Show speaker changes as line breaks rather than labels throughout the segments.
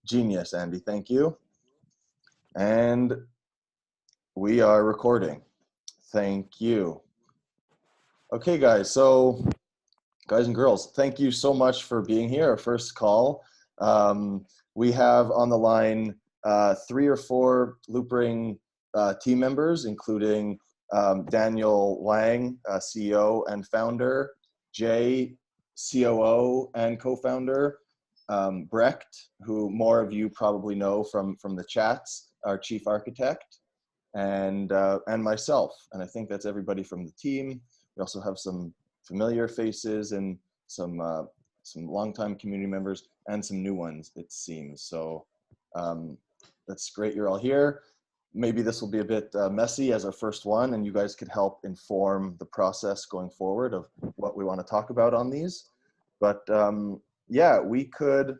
Genius, Andy. Thank you. And we are recording. Thank you. Okay, guys. So, guys and girls, thank you so much for being here. Our first call. We have on the line 3 or 4 Loopring team members, including Daniel Wang, CEO and founder, Jay, COO and co-founder, Brecht, who more of you probably know from the chats, our chief architect, and myself. And I think that's everybody from the team. We also have some familiar faces and some longtime community members and some new ones, it seems. So that's great you're all here. Maybe this will be a bit messy as our first one, and you guys could help inform the process going forward of what we want to talk about on these. But yeah, we could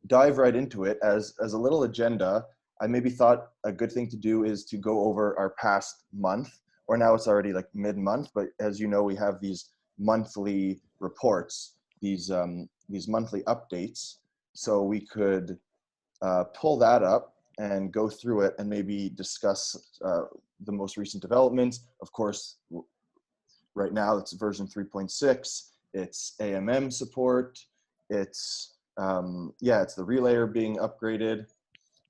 dive right into it. As a little agenda, I maybe thought a good thing to do is to go over our past month, or now it's already like mid-month, but as you know, we have these monthly reports, these monthly updates. So we could pull that up and go through it and maybe discuss the most recent developments. Of course, right now it's version 3.6. It's AMM support. It's it's the relayer being upgraded.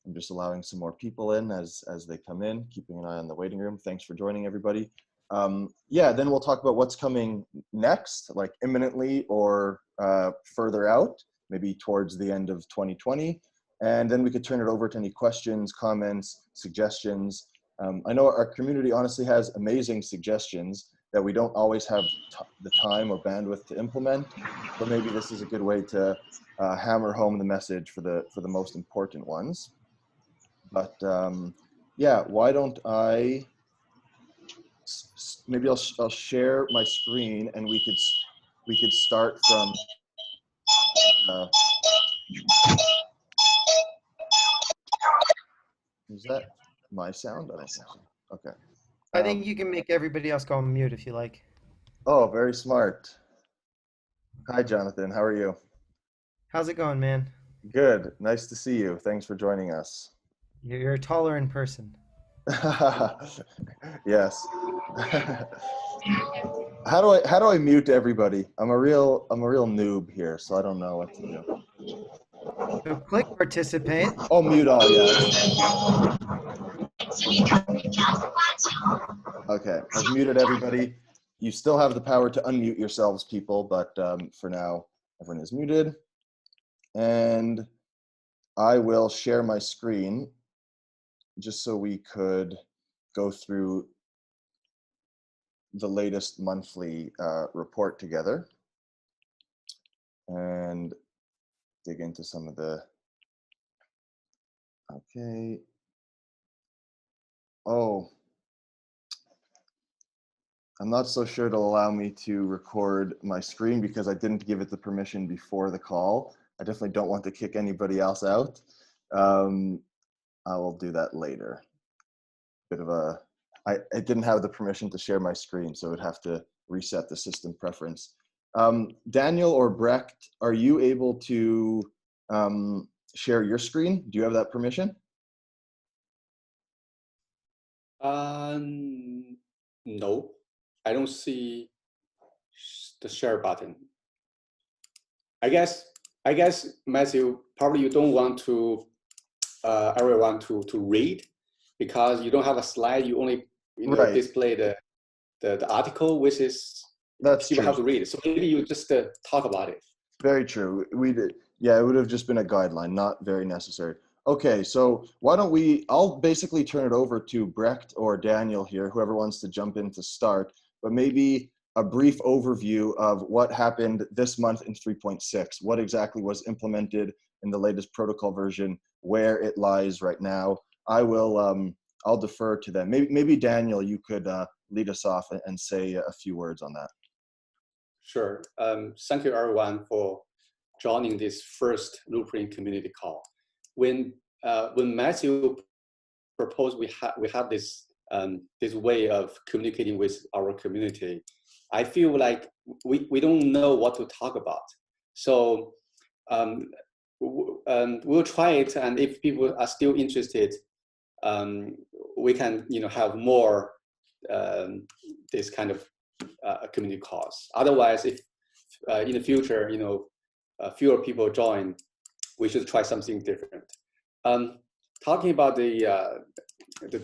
I'm just allowing some more people in as they come in, keeping an eye on the waiting room. Thanks for joining, everybody. Yeah, then we'll talk about what's coming next, like imminently or further out, maybe towards the end of 2020. And then we could turn it over to any questions, comments, suggestions. I know our community honestly has amazing suggestions that we don't always have the time or bandwidth to implement, but maybe this is a good way to hammer home the message for the most important ones. But yeah, why don't I, maybe I'll share my screen and we could start from, is that my sound? I don't think so. Okay.
I think you can make everybody else go on mute if you like.
Oh, very smart. Hi, Jonathan. How are you?
How's it going, man?
Good. Nice to see you. Thanks for joining us.
You're taller in person.
Yes. How do I mute everybody? I'm a real noob here, so I don't know what to do.
So click participate.
Oh, mute all, yeah. Okay, I've muted everybody. You still have the power to unmute yourselves, people, but for now, everyone is muted. And I will share my screen just so we could go through the latest monthly report together and dig into some of the, okay. Oh, I'm not so sure it'll allow me to record my screen because I didn't give it the permission before the call. I definitely don't want to kick anybody else out. I will do that later. Bit of a, I didn't have the permission to share my screen, so I'd have to reset the system preference. Daniel or Brecht, are you able to share your screen? Do you have that permission?
No, I don't see the share button. I guess Matthew, probably you don't want to everyone to read because you don't have a slide. You only
right.
display the article, which is
that's
people
true.
have to read it. So maybe you just talk about it.
Very true. We did. Yeah, it would have just been a guideline, not very necessary. Okay, so why don't I'll basically turn it over to Brecht or Daniel here, whoever wants to jump in to start, but maybe a brief overview of what happened this month in 3.6. What exactly was implemented in the latest protocol version, where it lies right now. I'll defer to them. Maybe Daniel, you could lead us off and say a few words on that.
Sure. Thank you everyone for joining this first Loopring community call. When Matthew proposed we have this this way of communicating with our community, I feel like we don't know what to talk about. So we'll try it, and if people are still interested, we can have more this kind of community calls. Otherwise, if in the future fewer people join, we should try something different. Talking about the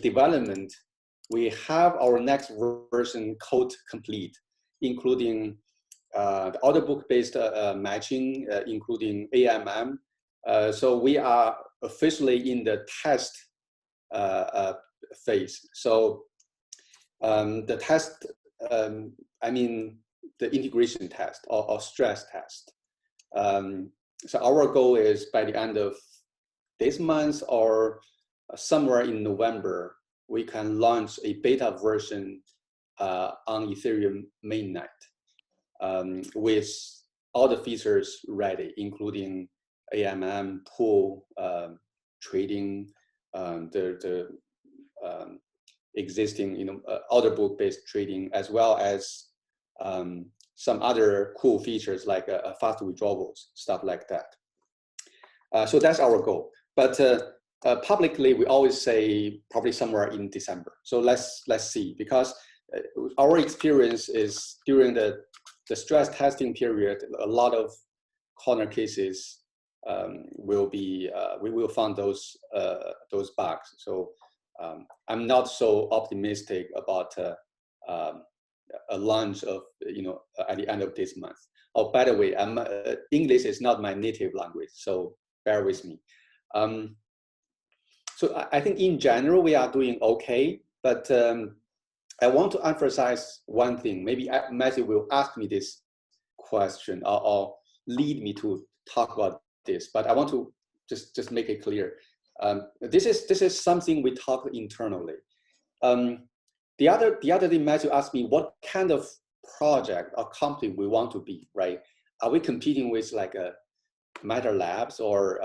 development, we have our next version code complete, including the order book based matching, including AMM. So we are officially in the test phase. So the test, I mean the integration test or stress test. So our goal is by the end of this month or somewhere in November, we can launch a beta version on Ethereum mainnet with all the features ready, including AMM, pool, trading, the existing order book based trading, as well as some other cool features like fast withdrawals, stuff like that. So that's our goal. But publicly, we always say probably somewhere in December. So let's see, because our experience is during the stress testing period, a lot of corner cases will be we will find those bugs. So I'm not so optimistic about a launch of at the end of this month. Oh, by the way, English is not my native language, so bear with me. So I think in general we are doing okay, but I want to emphasize one thing. Maybe Matthew will ask me this question or lead me to talk about this, but I want to just make it clear. This is something we talk internally. The other thing Matthew asked me, what kind of project or company we want to be, right? Are we competing with like a Matter Labs or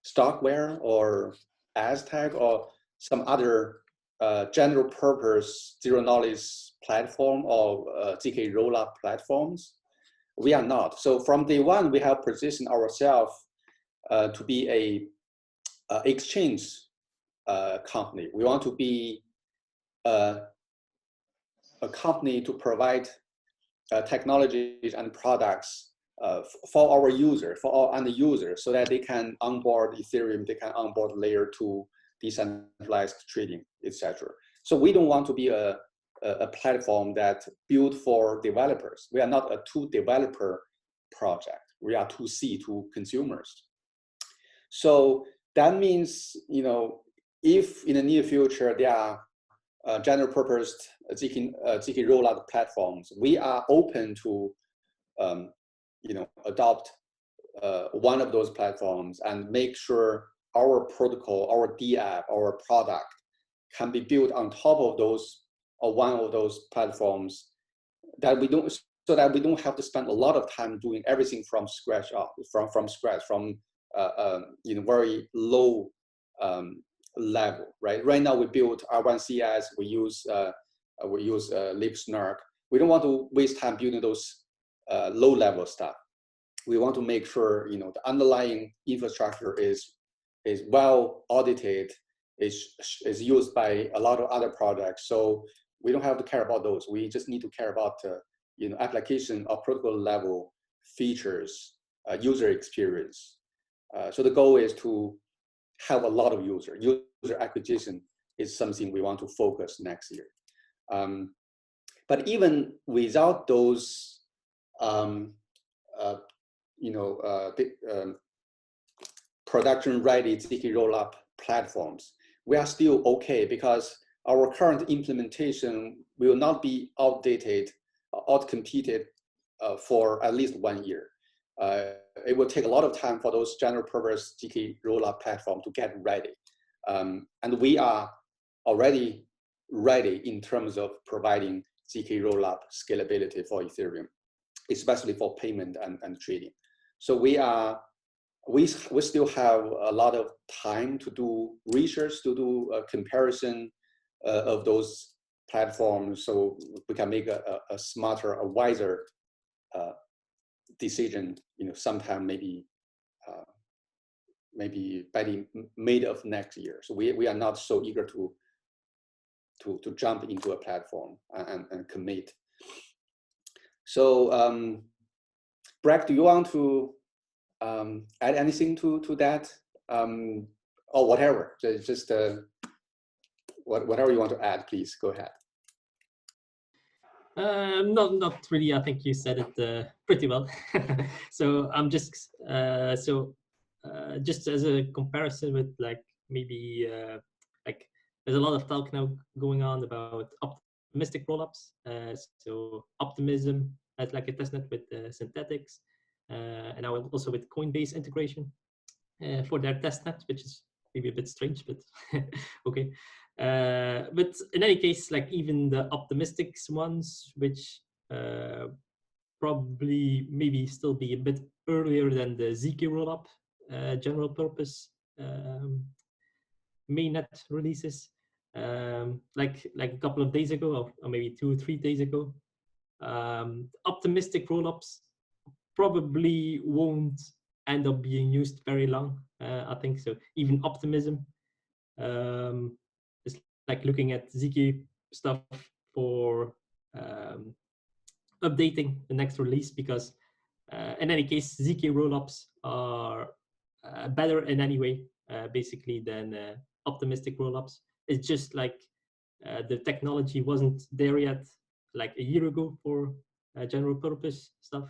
Stockware or Aztec or some other general purpose zero knowledge platform or ZK rollup platforms? We are not. So from day one, we have positioned ourselves to be a exchange company. We want to be a company to provide technologies and products for our users, for our end users, so that they can onboard Ethereum, they can onboard layer 2 decentralized trading, etc. So we don't want to be a platform that built for developers. We are not a to developer project. We are to C, to consumers. So that means, if in the near future there are general purpose ZK rollout platforms, we are open to adopt one of those platforms and make sure our protocol, our DApp, our product can be built on top of those or one of those platforms, that we don't, so that we don't have to spend a lot of time doing everything from scratch, from very low level, right? Right now we build R1CS, we use LipSnark. We don't want to waste time building those low level stuff. We want to make sure the underlying infrastructure is well audited, is used by a lot of other products. So we don't have to care about those. We just need to care about application or protocol level features, user experience. So the goal is to have a lot of user acquisition is something we want to focus next year. But even without those, production-ready ZK rollup platforms, we are still okay, because our current implementation will not be outdated, outcompeted for at least 1 year. It will take a lot of time for those general purpose ZK rollup platform to get ready. And we are already ready in terms of providing ZK rollup scalability for Ethereum, especially for payment and trading. So we still have a lot of time to do research, to do a comparison of those platforms, so we can make a smarter, a wiser decision, sometime maybe by the mid of next year. So we are not so eager to jump into a platform and commit. So Brad, do you want to add anything to that, or whatever? Just whatever you want to add, please go ahead.
Not really. I think you said it pretty well. So I'm just just as a comparison with like maybe like there's a lot of talk now going on about optimistic rollups. So optimism as like a testnet with synthetics, and now also with Coinbase integration for their testnet, which is maybe a bit strange, but okay. But in any case, like even the optimistic ones, which probably maybe still be a bit earlier than the ZK rollup, general purpose mainnet releases, like a couple of days ago, or maybe 2 or 3 days ago. Optimistic rollups probably won't end up being used very long. I think so. Even optimism. It's like looking at ZK stuff for updating the next release, because in any case, ZK rollups are better in any way, basically, than optimistic rollups. It's just like the technology wasn't there yet, like a year ago for general purpose stuff.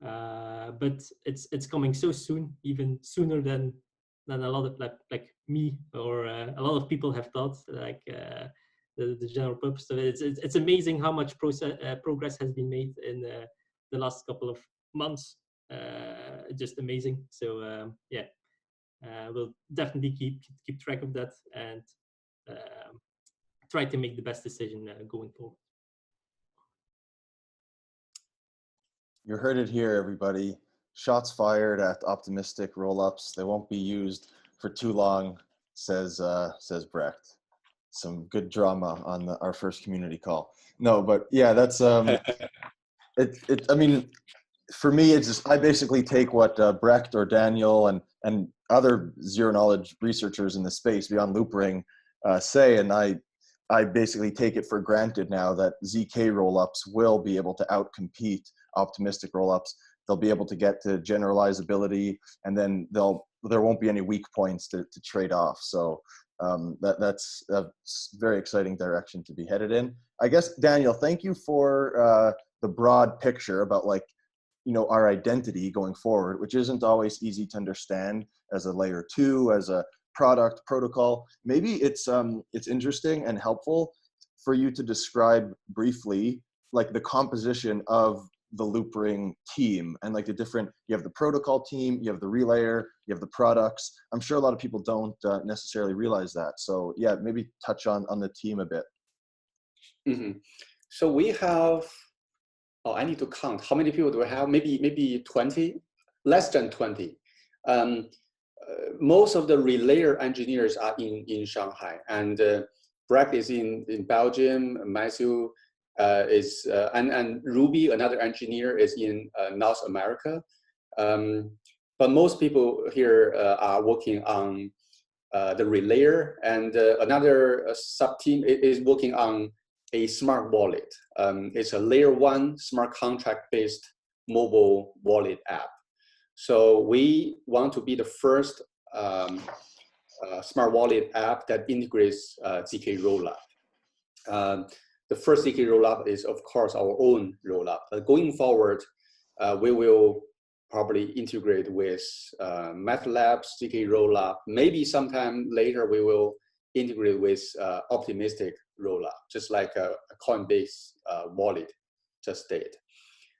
But it's coming so soon, even sooner than a lot of like me or a lot of people have thought, like the general purpose of it. It's amazing how much progress has been made in the last couple of months. Just amazing. So yeah, we'll definitely keep track of that and try to make the best decision going forward.
You heard it here, everybody. Shots fired at optimistic rollups. They won't be used for too long, says Brecht. Some good drama on our first community call. No, but yeah, that's I mean, for me, it's just I basically take what Brecht or Daniel and other zero knowledge researchers in the space beyond Loopring say, and I basically take it for granted now that ZK rollups will be able to outcompete optimistic rollups. They'll be able to get to generalizability, and then there won't be any weak points to trade off. So that's a very exciting direction to be headed in. I guess, Daniel, thank you for the broad picture about our identity going forward, which isn't always easy to understand as a layer 2, as a product protocol. Maybe it's interesting and helpful for you to describe briefly like the composition of the Loopring team and like the different, you have the protocol team, you have the relayer, you have the products. I'm sure a lot of people don't necessarily realize that. So yeah, maybe touch on the team a bit.
Mm-hmm. So we have, I need to count. How many people do we have? Maybe 20, less than 20. Most of the relayer engineers are in Shanghai, and Brad is in Belgium. Matthew is and Ruby, another engineer, is in North America. But most people here are working on the relayer, and another sub team is working on a smart wallet. It's a layer 1 smart contract based mobile wallet app. So we want to be the first smart wallet app that integrates ZK rollup. The first ZK rollup is, of course, our own rollup. Going forward, we will probably integrate with MATLAB's ZK rollup. Maybe sometime later we will integrate with optimistic rollup, just like a Coinbase wallet just did.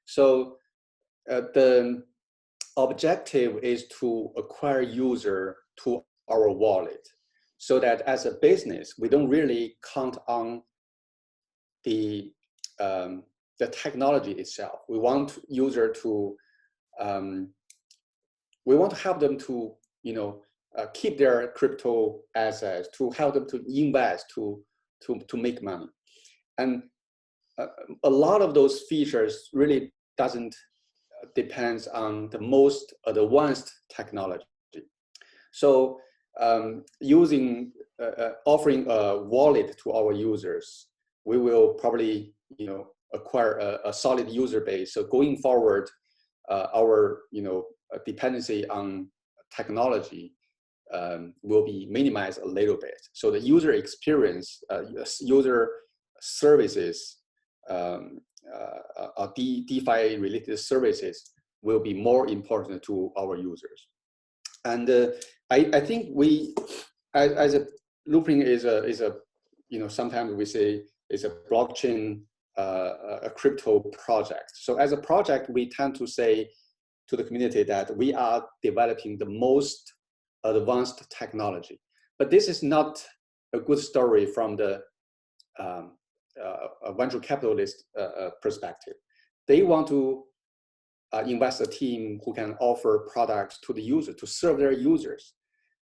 So the objective is to acquire user to our wallet, so that as a business, we don't really count on the technology itself. We want user to, we want to help them to, keep their crypto assets, to help them to invest, to make money. And a lot of those features really doesn't depends on the most advanced technology. So offering a wallet to our users, we will probably acquire a solid user base. So going forward, our dependency on technology will be minimized a little bit. So the user experience, user services, DeFi related services will be more important to our users. And I think we, as a Loopring is a sometimes we say is a blockchain, a crypto project. So as a project, we tend to say to the community that we are developing the most advanced technology. But this is not a good story from the venture capitalist perspective. They want to invest a team who can offer products to the user, to serve their users.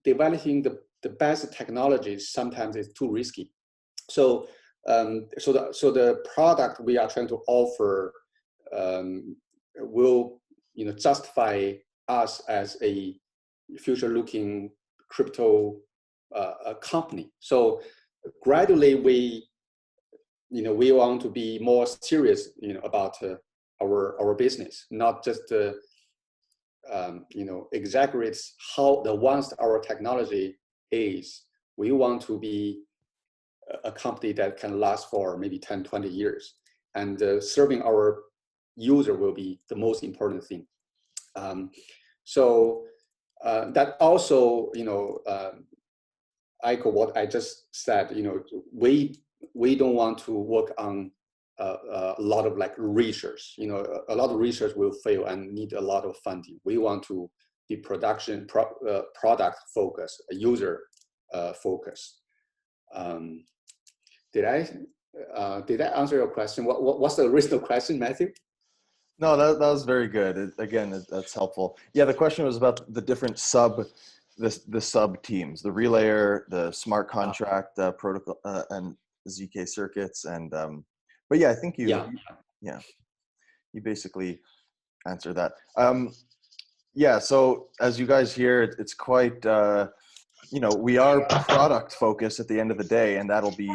Developing the best technologies sometimes is too risky. So the product we are trying to offer will justify us as a future-looking crypto company. So gradually we want to be more serious about our business, not just exaggerates how advanced our technology is. We want to be a company that can last for maybe 10, 20 years. And serving our user will be the most important thing. So that also, echo what I just said, we don't want to work on a lot of research. A lot of research will fail and need a lot of funding. We want to be product focused, user focused. Did I answer your question? What's the original question, Matthew?
No, that was very good. That's helpful. Yeah, the question was about the different the sub teams, the relayer, the smart contract protocol, and ZK circuits, and but yeah, I think you basically answered that. Yeah, so as you guys hear, it's quite we are product focused at the end of the day, and that'll be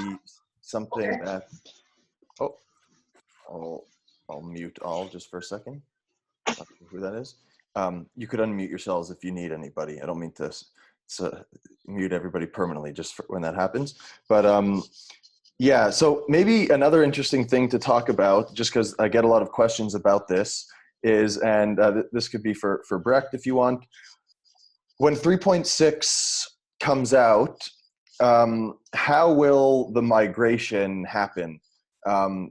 something that I'll mute all just for a second. Not sure who that is. You could unmute yourselves if you need anybody. I don't mean to mute everybody permanently just for when that happens. But yeah, so maybe another interesting thing to talk about, just because I get a lot of questions about this, is, and this could be for Brecht if you want, when 3.6 comes out, how will the migration happen?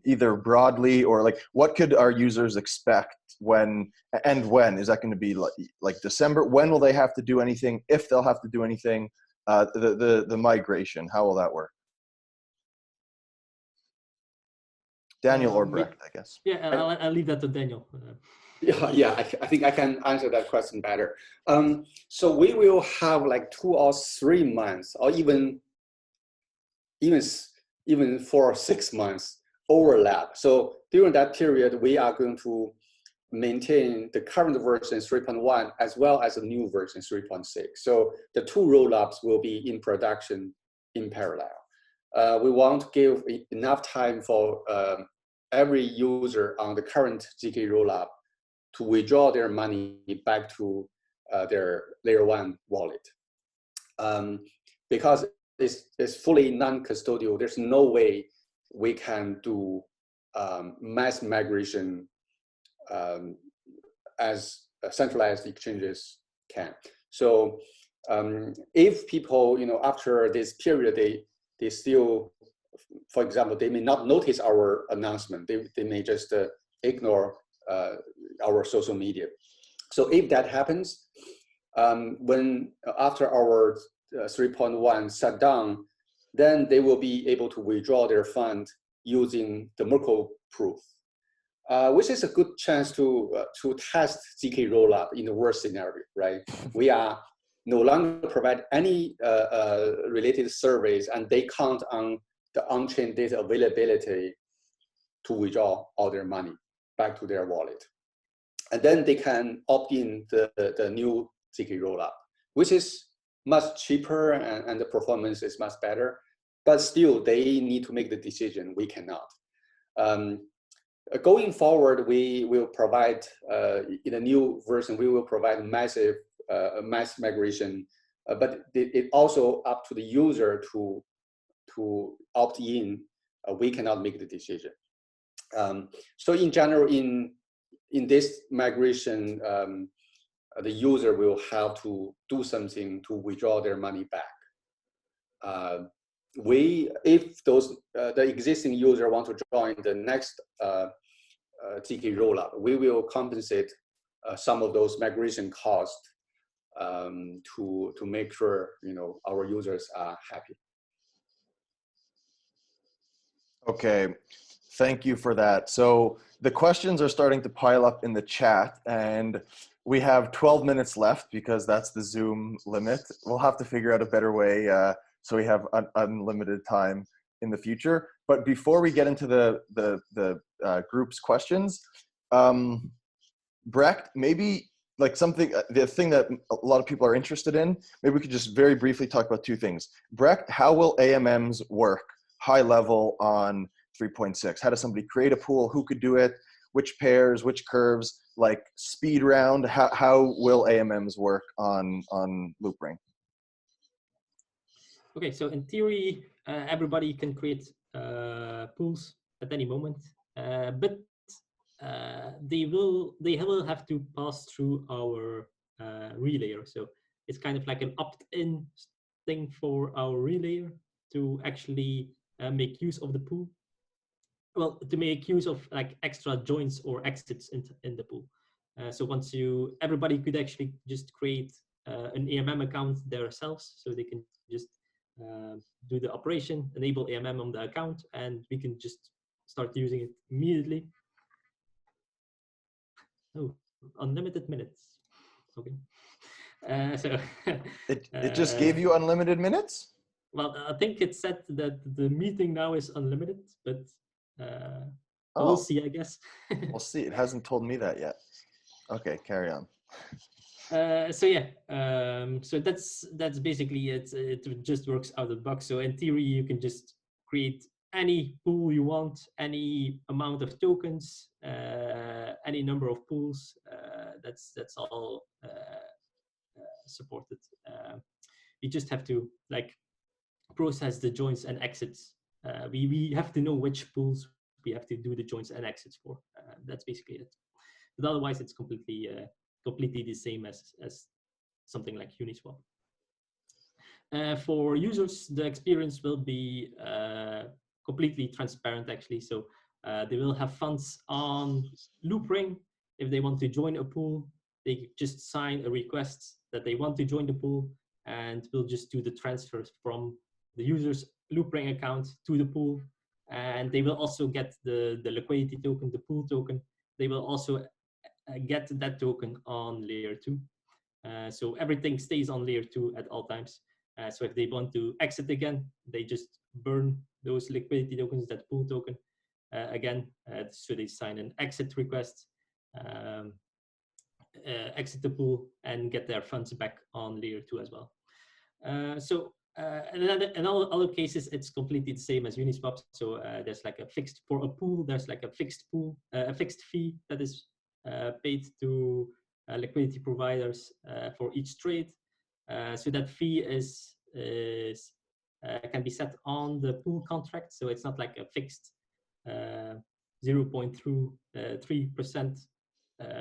Either broadly or what could our users expect when is that going to be like December? When will they have to do anything? If they'll have to do anything, the migration, how will that work? Daniel or Brecht, I guess.
Yeah, I'll leave that to Daniel.
Yeah, I think I can answer that question better. So we will have 2 or 3 months, or even 4 or 6 months overlap. So during that period, we are going to maintain the current version 3.1 as well as the new version 3.6. So the 2 rollups will be in production in parallel. We want to give enough time for every user on the current ZK rollup to withdraw their money back to their layer 1 wallet. Because it's fully non-custodial, there's no way we can do mass migration as centralized exchanges can. So if people, after this period, they still, for example, they may not notice our announcement. They may just ignore our social media. So if that happens, when after our 3.1 shut down, then they will be able to withdraw their fund using the Merkle proof, which is a good chance to test ZK rollup in the worst scenario, right? We are no longer provide any related surveys, and they count on the on-chain data availability to withdraw all their money back to their wallet. and then they can opt in the new ZK rollup, which is much cheaper and the performance is much better. But still, they need to make the decision. We cannot. Going forward, we will provide, in a new version, we will provide massive mass migration, but it also up to the user to opt in. We cannot make the decision. So in general, in this migration, the user will have to do something to withdraw their money back. If those the existing user want to join the next ZK rollup, we will compensate some of those migration costs to make sure our users are happy.
Okay, thank you for that. So the questions are starting to pile up in the chat, and we have 12 minutes left because that's the Zoom limit. We'll have to figure out a better way so we have unlimited time in the future. But before we get into the group's questions, Brecht, maybe like something, the thing that a lot of people are interested in, maybe we could just very briefly talk about two things. Brecht, how will AMMs work high level on 3.6? How does somebody create a pool? Who could do it? Which pairs, which curves, like speed round? How will AMMs work on Loopring?
Okay, so in theory, everybody can create pools at any moment, but they will have to pass through our relayer. So it's kind of like an opt-in thing for our relayer to actually make use of the pool. Well, to make use of like extra joins or exits in the pool. So once everybody could actually just create an AMM account themselves, so they can just do the operation, enable AMM on the account, and we can just start using it immediately. Oh, unlimited minutes. Okay. So
it just gave you unlimited minutes?
Well, I think it said that the meeting now is unlimited, but we'll see, I guess.
We'll see. It hasn't told me that yet. Okay, carry on.
So yeah, so that's basically it. It just works out of the box. So in theory, you can just create any pool you want, any amount of tokens, any number of pools. That's all supported. You just have to like process the joins and exits. We have to know which pools we have to do the joins and exits for. That's basically it. But otherwise, it's completely the same as something like Uniswap. For users, the experience will be completely transparent, actually. So they will have funds on Loopring. If they want to join a pool, they just sign a request that they want to join the pool, and we'll just do the transfers from the user's Loopring account to the pool. And they will also get the liquidity token, the pool token. They will also get that token on layer 2. So everything stays on layer 2 at all times. So if they want to exit again, they just burn those liquidity tokens, that pool token again. So they sign an exit request, exit the pool, and get their funds back on layer 2 as well. In all other cases, it's completely the same as Uniswap. So there's like a fixed for a pool. There's like a fixed pool, a fixed fee that is paid to liquidity providers for each trade. So that fee can be set on the pool contract. So it's not like a fixed 0.3%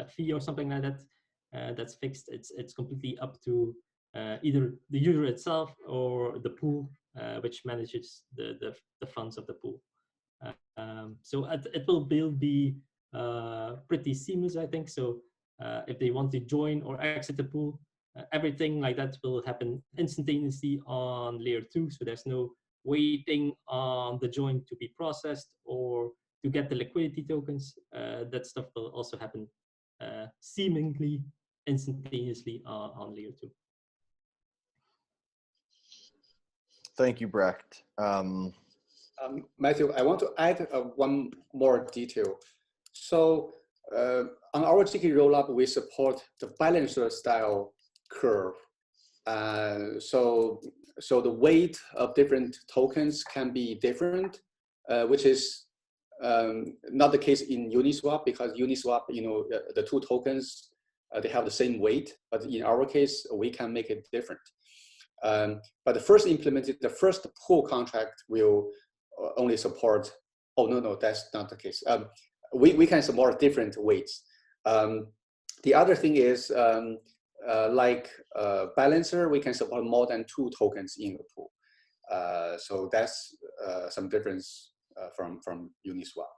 fee or something like that. That's fixed. It's completely up to either the user itself or the pool, which manages the funds of the pool. So it will be pretty seamless, I think. So if they want to join or exit the pool, everything like that will happen instantaneously on layer 2. So there's no waiting on the join to be processed or to get the liquidity tokens. That stuff will also happen seemingly instantaneously on layer 2.
Thank you, Brecht.
Matthew, I want to add one more detail. So on our ZK rollup, we support the balancer style curve. So the weight of different tokens can be different, which is not the case in Uniswap, because Uniswap, the two tokens, they have the same weight, but in our case, we can make it different. But the first pool contract will only support, oh, no, that's not the case. We can support different weights. The other thing is, like balancer, we can support more than 2 tokens in a pool. So that's some difference from Uniswap.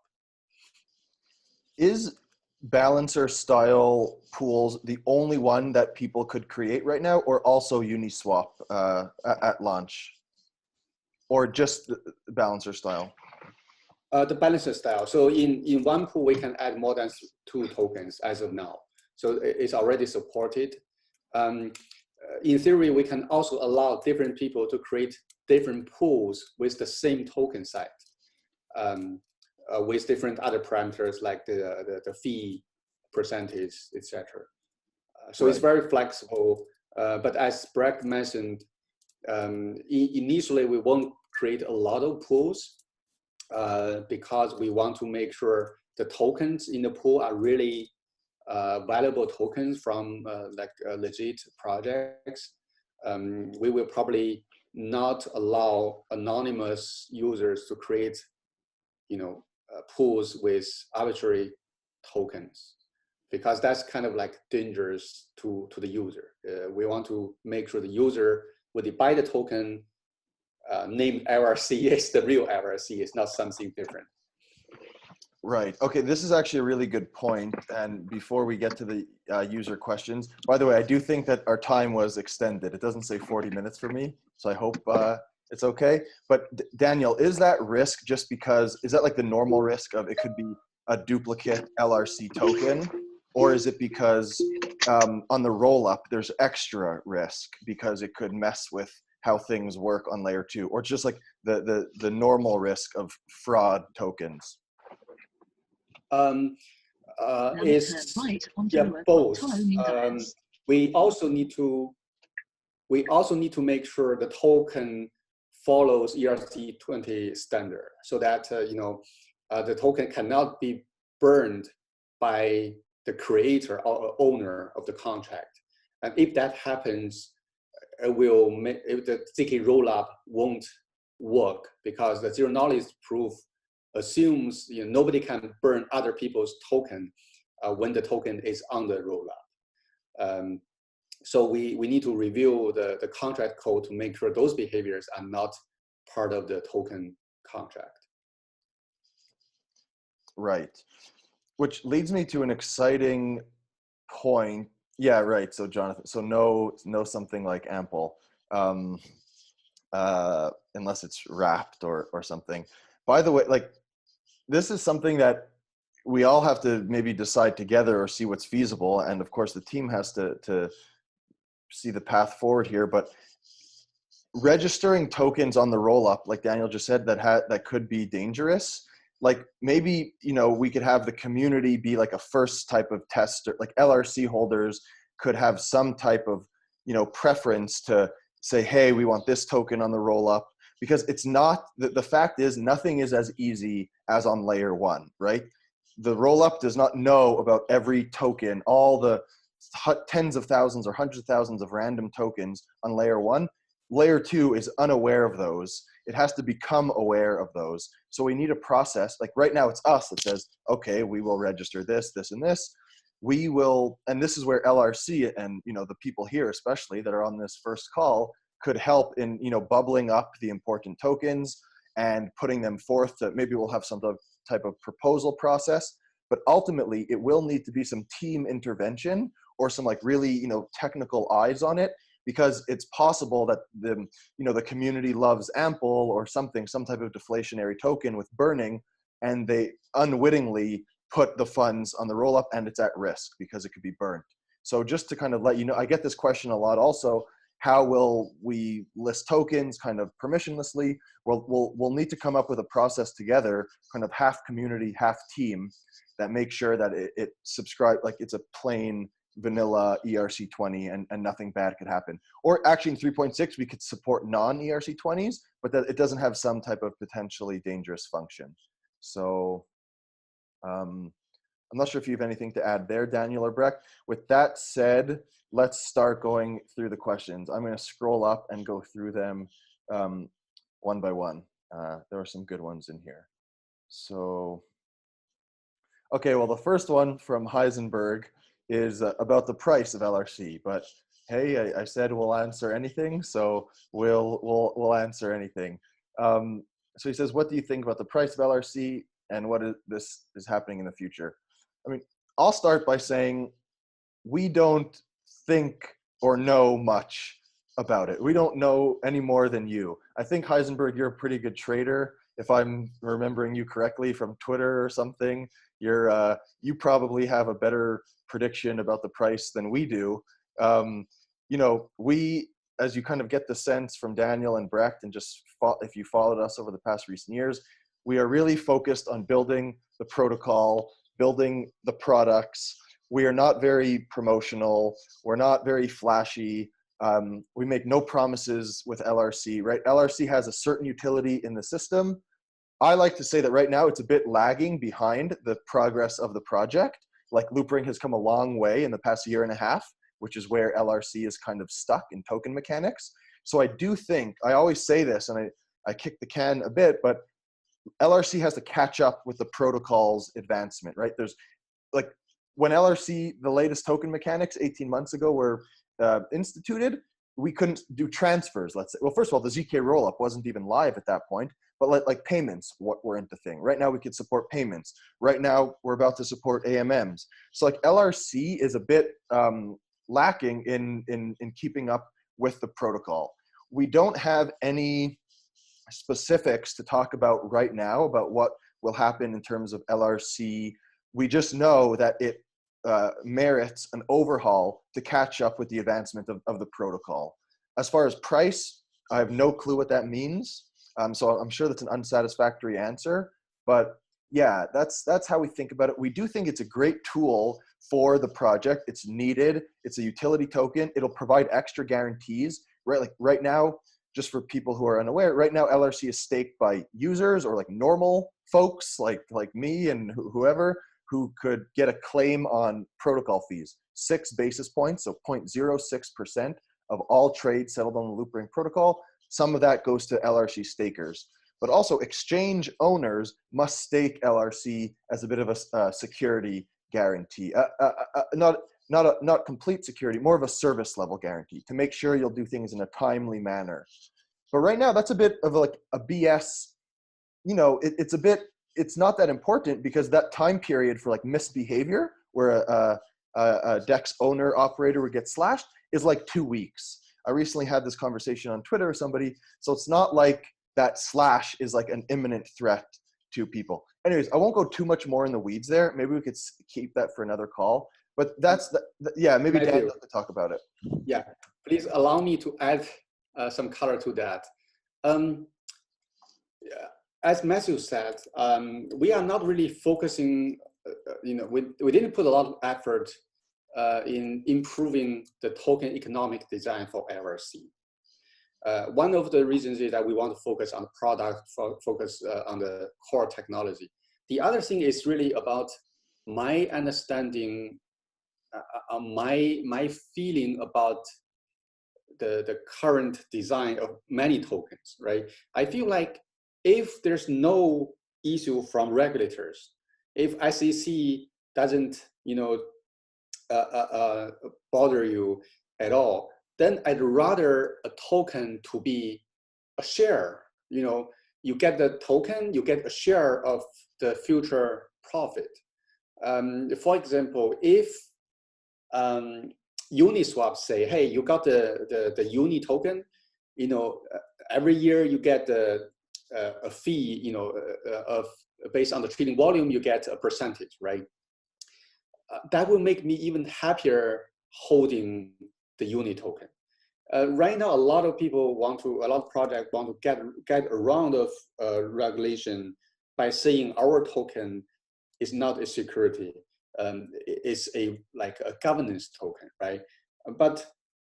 Is balancer style pools the only one that people could create right now, or also Uniswap at launch, or just the balancer style?
The balancer style. So in one pool, we can add more than 2 tokens as of now. So it's already supported. In theory, we can also allow different people to create different pools with the same token size, with different other parameters like the fee percentage, etc. So right. It's very flexible. But as Brett mentioned, initially we won't create a lot of pools because we want to make sure the tokens in the pool are really valuable tokens from legit projects. We will probably not allow anonymous users to create, pools with arbitrary tokens, because that's kind of like dangerous to the user. We want to make sure the user, when they buy the token, named LRC is the real LRC. It's not something different.
Right. Okay, this is actually a really good point. And before we get to the user questions, by the way, I do think that our time was extended. It doesn't say 40 minutes for me, so I hope it's okay. But Daniel, is that risk just because, is that like the normal risk of it could be a duplicate LRC token? Or is it because on the roll-up, there's extra risk because it could mess with how things work on layer 2? Or just like the normal risk of fraud tokens?
Is both. We also need to make sure the token follows ERC20 standard, so that the token cannot be burned by the creator or owner of the contract. And if that happens, the ZK rollup won't work, because the zero knowledge proof assumes nobody can burn other people's token when the token is on the rollup. So we need to review the contract code to make sure those behaviors are not part of the token contract.
Right. Which leads me to an exciting point. Yeah, right. So Jonathan, so no something like ample, unless it's wrapped or something. By the way, like, this is something that we all have to maybe decide together or see what's feasible. And of course the team has to see the path forward here, but registering tokens on the roll-up, like Daniel just said, that could be dangerous. Like maybe, we could have the community be like a first type of tester, like LRC holders could have some type of, preference to say, hey, we want this token on the roll-up, because it's not, the fact is nothing is as easy as on layer 1, right? The roll-up does not know about every token, all the tens of thousands or hundreds of thousands of random tokens on layer 1. Layer 2 is unaware of those. It has to become aware of those. So we need a process. Like right now it's us that says, okay, we will register this, this, and this. We will, and this is where LRC and the people here especially that are on this first call could help in bubbling up the important tokens and putting them forth. To maybe we'll have some type of proposal process, but ultimately it will need to be some team intervention or some like really technical eyes on it, because it's possible that the community loves ample or some type of deflationary token with burning, and they unwittingly put the funds on the roll up and it's at risk because it could be burnt. So just to kind of let you know, I get this question a lot also, how will we list tokens kind of permissionlessly? We'll need to come up with a process together, kind of half community, half team, that make sure that it subscribe, like it's a plain vanilla ERC20 and nothing bad could happen. Or actually in 3.6, we could support non-ERC20s, but that it doesn't have some type of potentially dangerous function. So I'm not sure if you have anything to add there, Daniel or Breck. With that said, let's start going through the questions. I'm going to scroll up and go through them one by one. There are some good ones in here. So, okay, well, the first one from Heisenberg is about the price of LRC. But hey, I said we'll answer anything, so we'll answer anything. So he says, what do you think about the price of LRC and what this is happening in the future? I mean, I'll start by saying we don't think or know much about it. We don't know any more than you. I think, Heisenberg, you're a pretty good trader. If I'm remembering you correctly from Twitter or something, you probably have a better prediction about the price than we do. You know, we, as you kind of get the sense from Daniel and Brecht, and just if you followed us over the past recent years, we are really focused on building the protocol, building the products. We are not very promotional. We're not very flashy. We make no promises with LRC, right? LRC has a certain utility in the system. I like to say that right now it's a bit lagging behind the progress of the project. Like Loopring has come a long way in the past year and a half, which is where LRC is kind of stuck in token mechanics. So I do think, I always say this, and I kick the can a bit, but LRC has to catch up with the protocol's advancement, right? There's like, when LRC, the latest token mechanics 18 months ago were instituted, we couldn't do transfers, let's say. Well, first of all, the ZK rollup wasn't even live at that point, but like payments weren't the thing. Right now we could support payments. Right now we're about to support AMMs. So like LRC is a bit lacking in keeping up with the protocol. We don't have any specifics to talk about right now about what will happen in terms of LRC. We just know that it merits an overhaul to catch up with the advancement of the protocol. As far as price, I have no clue what that means. So I'm sure that's an unsatisfactory answer, but yeah, that's how we think about it. We do think it's a great tool for the project. It's needed. It's a utility token. It'll provide extra guarantees, right? Like right now, just for people who are unaware, right now LRC is staked by users or like normal folks like me and whoever, who could get a claim on protocol fees, 6 basis points, so 0.06% of all trades settled on the Loopring protocol. Some of that goes to LRC stakers, but also exchange owners must stake LRC as a bit of a security guarantee, not complete security, more of a service level guarantee to make sure you'll do things in a timely manner. But right now, that's a bit of like a BS. You know, it's not that important because that time period for like misbehavior, where a DEX owner operator would get slashed, is like 2 weeks. I recently had this conversation on Twitter with somebody, so it's not like that slash is like an imminent threat to people. Anyways, I won't go too much more in the weeds there. Maybe we could keep that for another call. But that's yeah, maybe Daniel could talk about it.
Yeah, please allow me to add some color to that. As Matthew said, we are not really focusing, we didn't put a lot of effort in improving the token economic design for LRC. One of the reasons is that we want to focus on the product, focus on the core technology. The other thing is really about my understanding, my feeling about the current design of many tokens, right? I feel like if there's no issue from regulators, if SEC doesn't, bother you at all, then I'd rather a token to be a share. You get the token, you get a share of the future profit. For example, if Uniswap say, hey, you got the Uni token, every year you get a fee, of based on the trading volume, you get a percentage, right? That will make me even happier holding the Uni token. Right now, a lot of projects want to get around of regulation by saying our token is not a security. It's like a governance token, right? But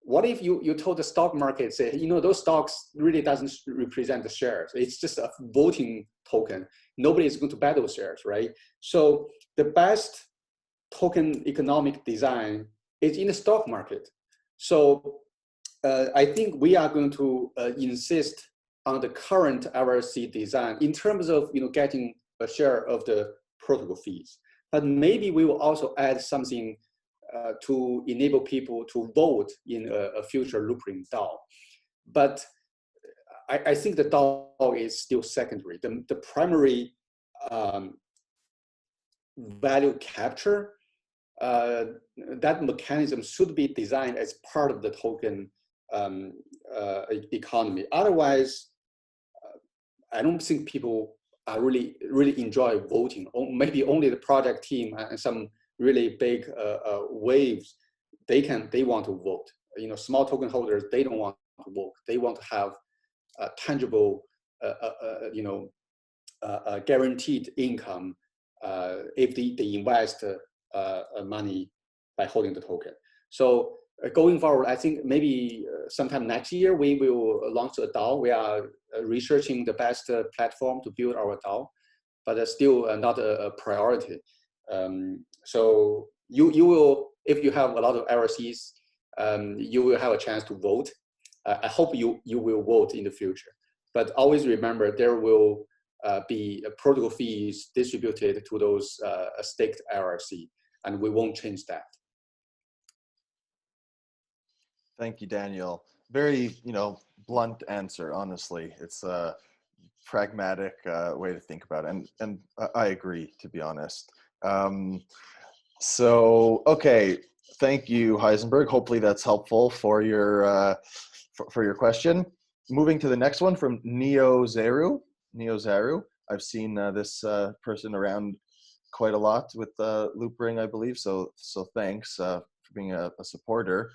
what if you told the stock market, say, those stocks really doesn't represent the shares. It's just a voting token. Nobody is going to buy those shares, right? So the best token economic design is in the stock market. So I think we are going to insist on the current LRC design in terms of getting a share of the protocol fees. But maybe we will also add something to enable people to vote in a future Loopring DAO. But I think the DAO is still secondary. The primary value capture, that mechanism should be designed as part of the token economy. Otherwise, I don't think people are really enjoy voting. Or maybe only the project team and some really big waves, they want to vote. Small token holders, they don't want to vote. They want to have tangible, guaranteed income if they invest money by holding the token. So going forward, I think maybe sometime next year we will launch a DAO. We are researching the best platform to build our DAO, but still not a priority. So you will, if you have a lot of LRCs, you will have a chance to vote. I hope you will vote in the future, but always remember there will be protocol fees distributed to those staked LRC, and we won't change that.
Thank you, Daniel. Very, blunt answer, honestly. It's a pragmatic way to think about it. And I agree, to be honest. So, okay. Thank you, Heisenberg. Hopefully that's helpful for your question. Moving to the next one from Neo Zaru. I've seen this person around quite a lot with Loopring, I believe. So thanks for being a supporter.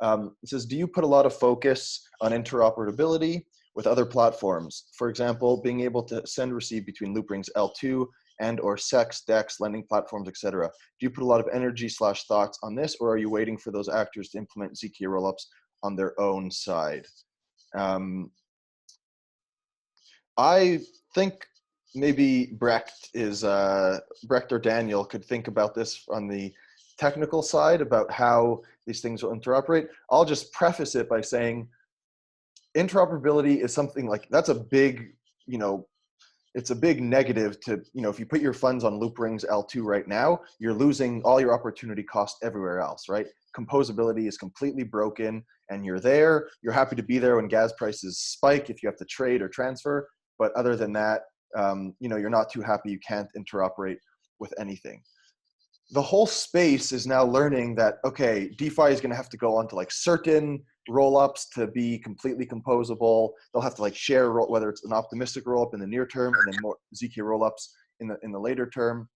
It says, do you put a lot of focus on interoperability with other platforms? For example, being able to send receive between Loopring's L2 and or SEX, DEX, lending platforms, etc. Do you put a lot of energy / thoughts on this, or are you waiting for those actors to implement ZK rollups on their own side? I think maybe Brecht or Daniel could think about this on the technical side about how these things will interoperate. I'll just preface it by saying interoperability is something like, that's a big, it's a big negative to, if you put your funds on Loopring's L2 right now, you're losing all your opportunity cost everywhere else, right? Composability is completely broken and you're there. You're happy to be there when gas prices spike if you have to trade or transfer. But other than that, you're not too happy. You can't interoperate with anything. The whole space is now learning that, okay, DeFi is going to have to go on to like certain rollups to be completely composable. They'll have to like share, whether it's an optimistic rollup in the near term and then more ZK rollups in the later term.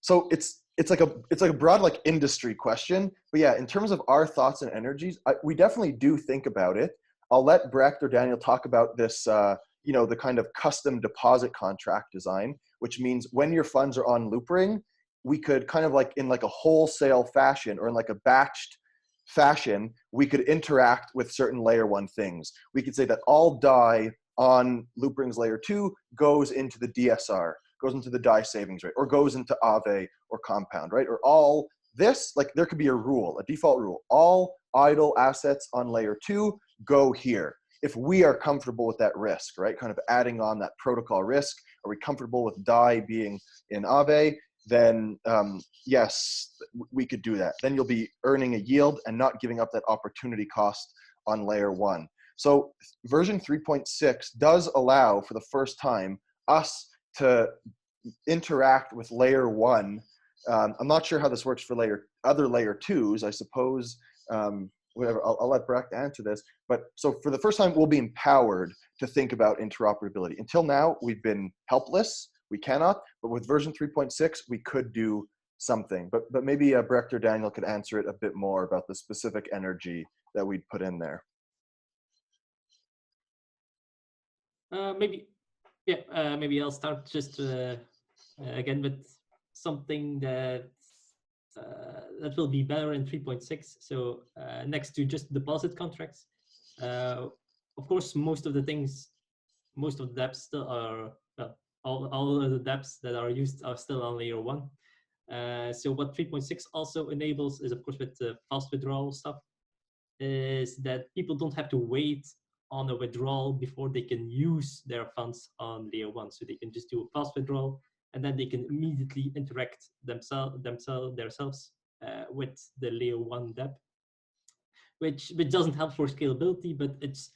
So it's like a broad like industry question. But yeah, in terms of our thoughts and energies, we definitely do think about it. I'll let Brecht or Daniel talk about this, the kind of custom deposit contract design, which means when your funds are on Loopring, we could kind of like in like a wholesale fashion or in like a batched fashion, we could interact with certain layer 1 things. We could say that all DAI on Loopring's layer 2 goes into the DSR, goes into the DAI savings rate, or goes into Aave or Compound, right? Or all this, like there could be a rule, a default rule. All idle assets on layer 2 go here. If we are comfortable with that risk, right? Kind of adding on that protocol risk, are we comfortable with DAI being in Aave? Then yes, we could do that. Then you'll be earning a yield and not giving up that opportunity cost on layer 1. So version 3.6 does allow for the first time us to interact with layer 1. I'm not sure how this works for other layer 2s, I suppose. Whatever, I'll let Brecht answer this. But so for the first time, we'll be empowered to think about interoperability. Until now, we've been helpless. We cannot. But with version 3.6, we could do something. But maybe Brecht or Daniel could answer it a bit more about the specific energy that we'd put in there.
Maybe I'll start just again, with something that that will be better in 3.6. So next to just deposit contracts, of course, most of the dApps still are, all of the dApps that are used are still on layer 1. So what 3.6 also enables is, of course, with the fast withdrawal stuff, is that people don't have to wait on a withdrawal before they can use their funds on layer 1. So they can just do a fast withdrawal, and then they can immediately interact themselves with the layer 1 dApp, which doesn't help for scalability, but it's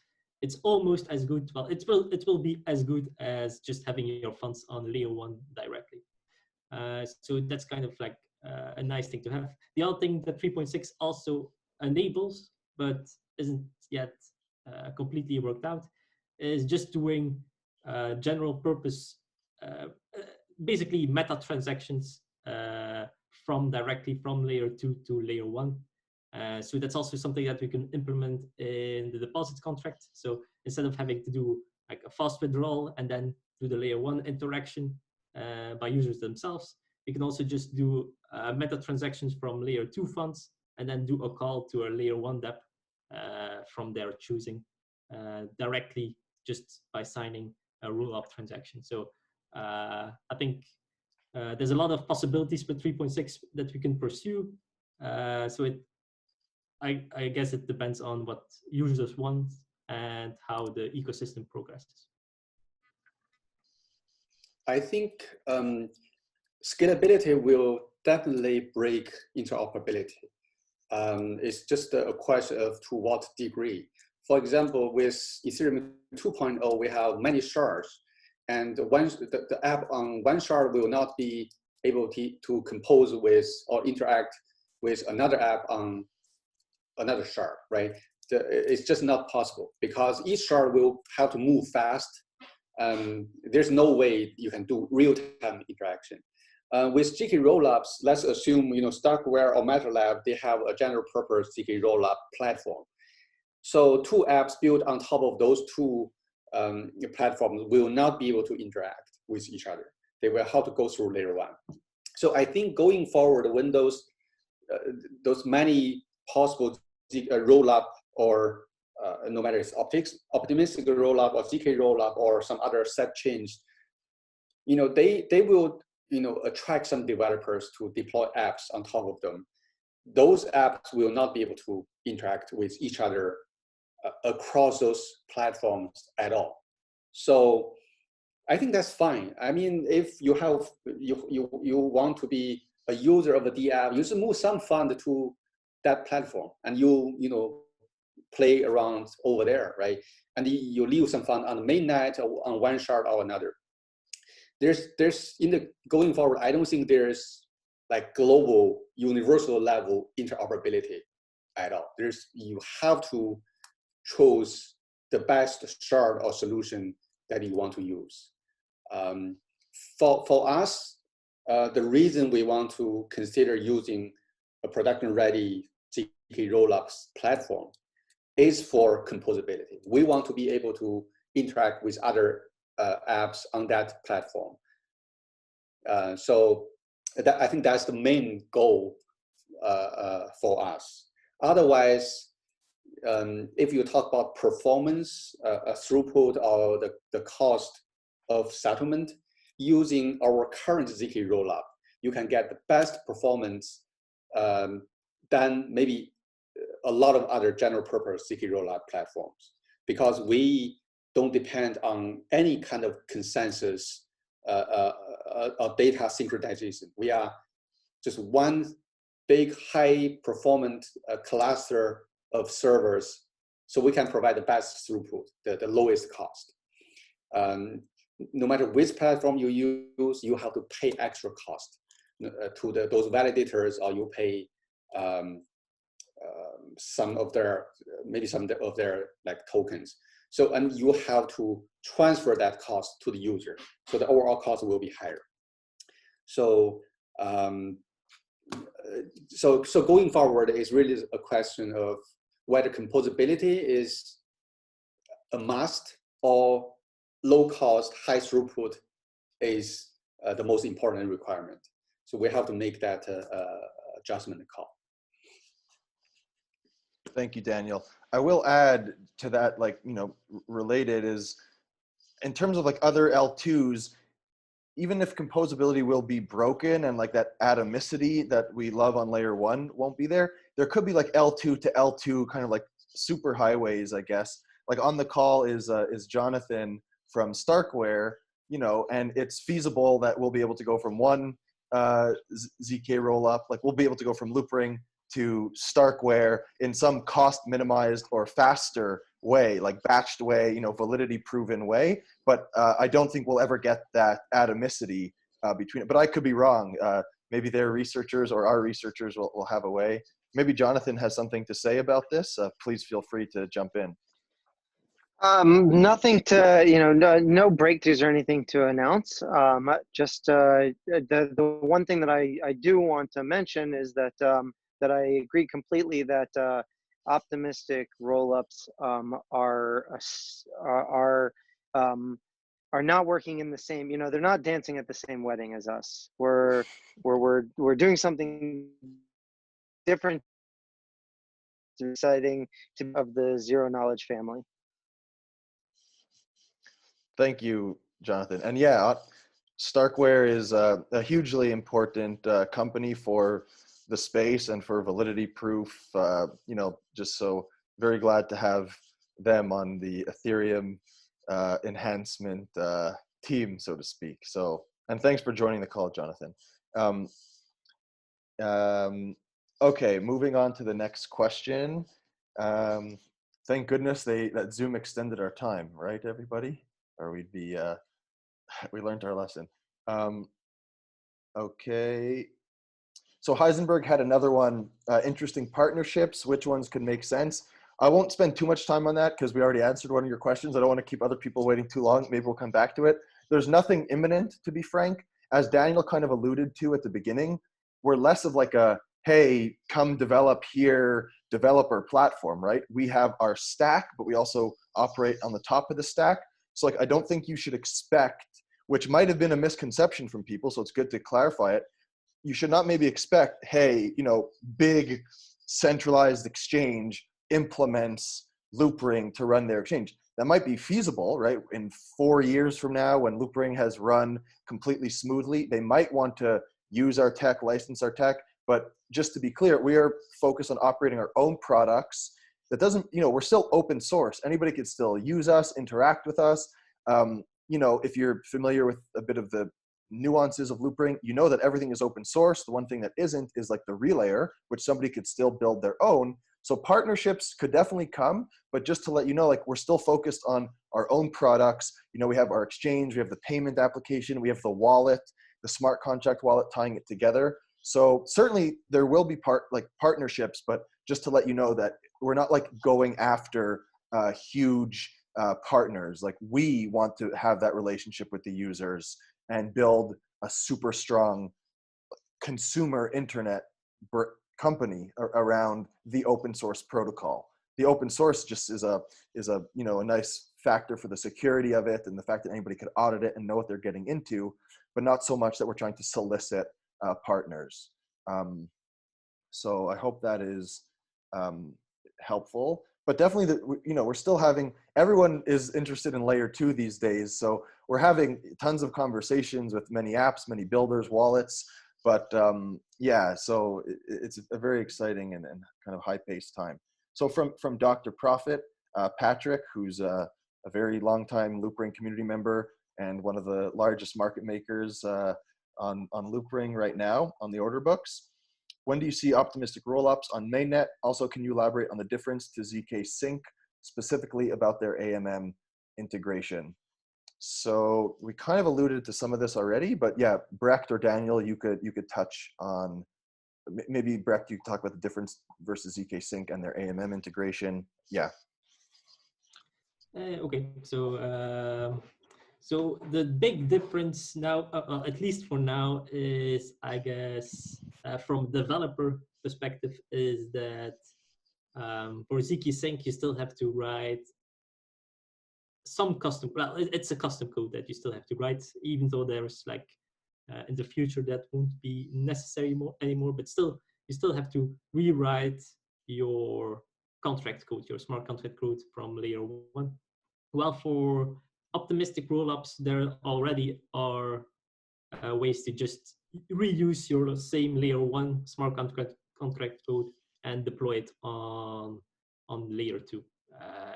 almost as good. Well, it will be as good as just having your funds on layer 1 directly. So that's kind of like a nice thing to have. The other thing that 3.6 also enables, but isn't yet completely worked out, is just doing general purpose, basically meta transactions directly from layer 2 to layer 1. So that's also something that we can implement in the deposit contract. So instead of having to do like a fast withdrawal and then do the layer 1 interaction by users themselves, we can also just do meta transactions from layer 2 funds and then do a call to a layer 1 dApp from their choosing directly, just by signing a roll-up transaction. So I think there's a lot of possibilities with 3.6 that we can pursue. So I guess it depends on what users want and how the ecosystem progresses.
I think scalability will definitely break interoperability. It's just a question of to what degree. For example, with Ethereum 2.0, we have many shards, and the app on one shard will not be able to compose with or interact with another app on another shard, right? It's just not possible because each shard will have to move fast. There's no way you can do real-time interaction. With ZK rollups, let's assume Starkware or MetaLab, they have a general purpose ZK rollup platform. So two apps built on top of those two platforms will not be able to interact with each other. They will have to go through layer 1. So I think going forward, when those many possible rollup or no matter it's optimistic rollup or ZK rollup or some other set change, they will attract some developers to deploy apps on top of them. Those apps will not be able to interact with each other across those platforms at all. So I think that's fine. I mean, if you have you want to be a user of a dApp, you should move some fund to that platform, and you play around over there, right? And you leave some fund on the mainnet or on one shard or another. There's going forward, I don't think there's like global universal level interoperability at all. You have to choose the best shard or solution that you want to use. For us, the reason we want to consider using a production-ready ZK rollups platform is for composability. We want to be able to interact with other apps on that platform. So I think that's the main goal for us. Otherwise, if you talk about performance, throughput, or the cost of settlement, using our current ZK rollup, you can get the best performance than maybe a lot of other general purpose ZK rollup platforms, because we don't depend on any kind of consensus or data synchronization. We are just one big high performance cluster of servers, so we can provide the best throughput, the lowest cost. No matter which platform you use, you have to pay extra cost to those validators, or you pay some of their like tokens. So, and you have to transfer that cost to the user, so the overall cost will be higher. So, so going forward is really a question of whether composability is a must or low cost, high throughput is the most important requirement. So we have to make that adjustment call.
Thank you, Daniel. I will add to that, like, related is in terms of like other L2s, even if composability will be broken and like that atomicity that we love on layer 1 won't be there, there could be like L2 to L2 kind of like super highways, I guess. Like on the call is Jonathan from Starkware, and it's feasible that we'll be able to go from one ZK rollup, like we'll be able to go from Loopring to Starkware in some cost minimized or faster way, like batched way, validity proven way. But I don't think we'll ever get that atomicity between it. But I could be wrong. Maybe their researchers or our researchers will have a way. Maybe Jonathan has something to say about this. Please feel free to jump in.
Nothing to, no breakthroughs or anything to announce. Just the one thing that I do want to mention is that that I agree completely that optimistic rollups are not working in the same. They're not dancing at the same wedding as us. We're doing something different, exciting of the zero knowledge family.
Thank you, Jonathan. And yeah, Starkware is a hugely important company for the space and for validity proof. Just so very glad to have them on the Ethereum enhancement team, so to speak. So, and thanks for joining the call, Jonathan. Okay, moving on to the next question. Thank goodness that Zoom extended our time, right, everybody? Or we'd be, we learned our lesson. Okay. So Heisenberg had another one, interesting partnerships. Which ones could make sense? I won't spend too much time on that because we already answered one of your questions. I don't want to keep other people waiting too long. Maybe we'll come back to it. There's nothing imminent, to be frank. As Daniel kind of alluded to at the beginning, we're less of like a, hey, come develop here, developer platform, right? We have our stack, but we also operate on the top of the stack. So like, I don't think you should expect, which might have been a misconception from people, so it's good to clarify it. You should not maybe expect, hey, big centralized exchange implements Loopring to run their exchange. That might be feasible, right? In 4 years from now, when Loopring has run completely smoothly, they might want to use our tech, license our tech. But just to be clear, we are focused on operating our own products. That doesn't, we're still open source. Anybody could still use us, interact with us. If you're familiar with a bit of the nuances of Loopring, you know that everything is open source. The one thing that isn't is like the relayer, which somebody could still build their own. So partnerships could definitely come, but just to let you know, like we're still focused on our own products. We have our exchange, we have the payment application, we have the wallet, the smart contract wallet tying it together. So certainly there will be partnerships, but just to let you know that we're not like going after huge partners. Like we want to have that relationship with the users and build a super strong consumer internet company around the open source protocol. The open source just is a nice factor for the security of it and the fact that anybody could audit it and know what they're getting into, but not so much that we're trying to solicit partners. So I hope that is helpful. But definitely, we're still having, everyone is interested in layer 2 these days. So we're having tons of conversations with many apps, many builders, wallets. But yeah, so it's a very exciting and kind of high-paced time. So from Dr. Profit, Patrick, who's a very long-time Loopring community member and one of the largest market makers on Loopring right now on the order books. When do you see optimistic rollups on mainnet? Also, can you elaborate on the difference to ZK Sync, specifically about their AMM integration? So we kind of alluded to some of this already, but yeah, Brecht or Daniel, you could touch on, maybe Brecht, you could talk about the difference versus ZK Sync and their AMM integration. Yeah.
Okay, so so the big difference now, at least for now, is I guess from developer perspective, is that for ZK Sync you still have to write some custom. Well, it's a custom code that you still have to write, even though there's like In the future, that won't be necessary anymore, but still, you still have to rewrite your contract code, your smart contract code from layer 1. Well, for optimistic rollups, there already are ways to just reuse your same layer 1 smart contract code and deploy it on layer 2.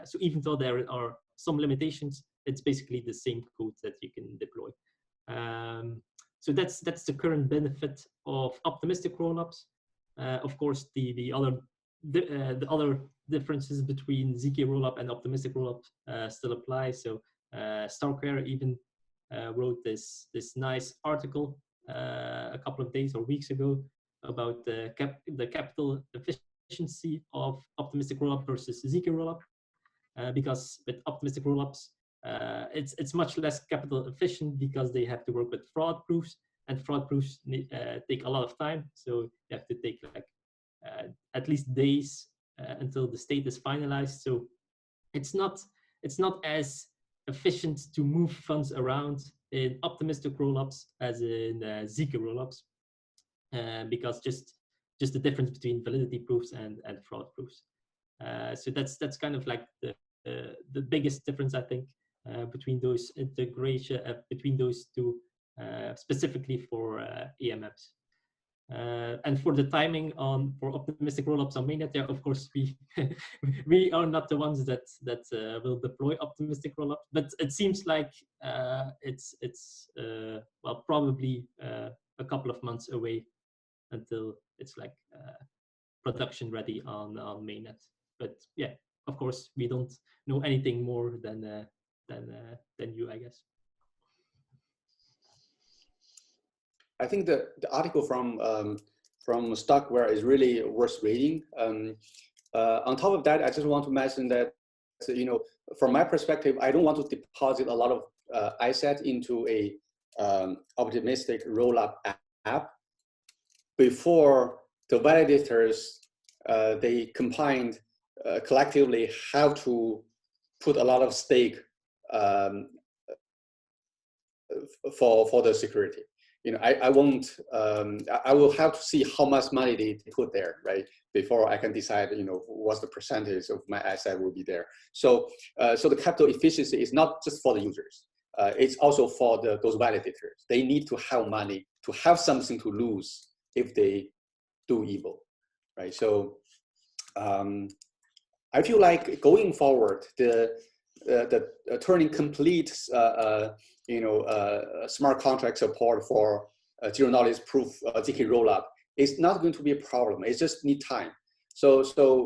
So even though there are some limitations, it's basically the same code that you can deploy. So that's the current benefit of optimistic rollups. Of course, the other differences between ZK rollup and optimistic rollup still apply. So Starkware even wrote this nice article a couple of days or weeks ago about the capital efficiency of optimistic rollup versus ZK rollup, because with optimistic rollups, it's much less capital efficient because they have to work with fraud proofs, and fraud proofs take a lot of time. So you have to take like at least days until the state is finalized. So it's not as efficient to move funds around in optimistic rollups as in ZK rollups, because just the difference between validity proofs and fraud proofs. So that's kind of like the biggest difference, I think, between those integration between those two, specifically for AMMs. And for the timing for optimistic rollups on mainnet, yeah, of course we are not the ones that will deploy optimistic rollups, but it seems like it's well, probably a couple of months away until it's like production ready on mainnet. But yeah, of course we don't know anything more than you, I guess.
I think the article from Starkware is really worth reading. On top of that, I just want to mention that, you know, from my perspective, I don't want to deposit a lot of asset into a optimistic rollup app before the validators they combined collectively how to put a lot of stake for the security. You know, I won't. I will have to see how much money they put there, right, before I can decide, you know, what's the percentage of my asset will be there. So, so the capital efficiency is not just for the users. It's also for those validators. They need to have money, to have something to lose if they do evil, right? So, I feel like going forward, the turning complete, you know, smart contract support for zero knowledge proof ZK rollup is not going to be a problem. It just need time. So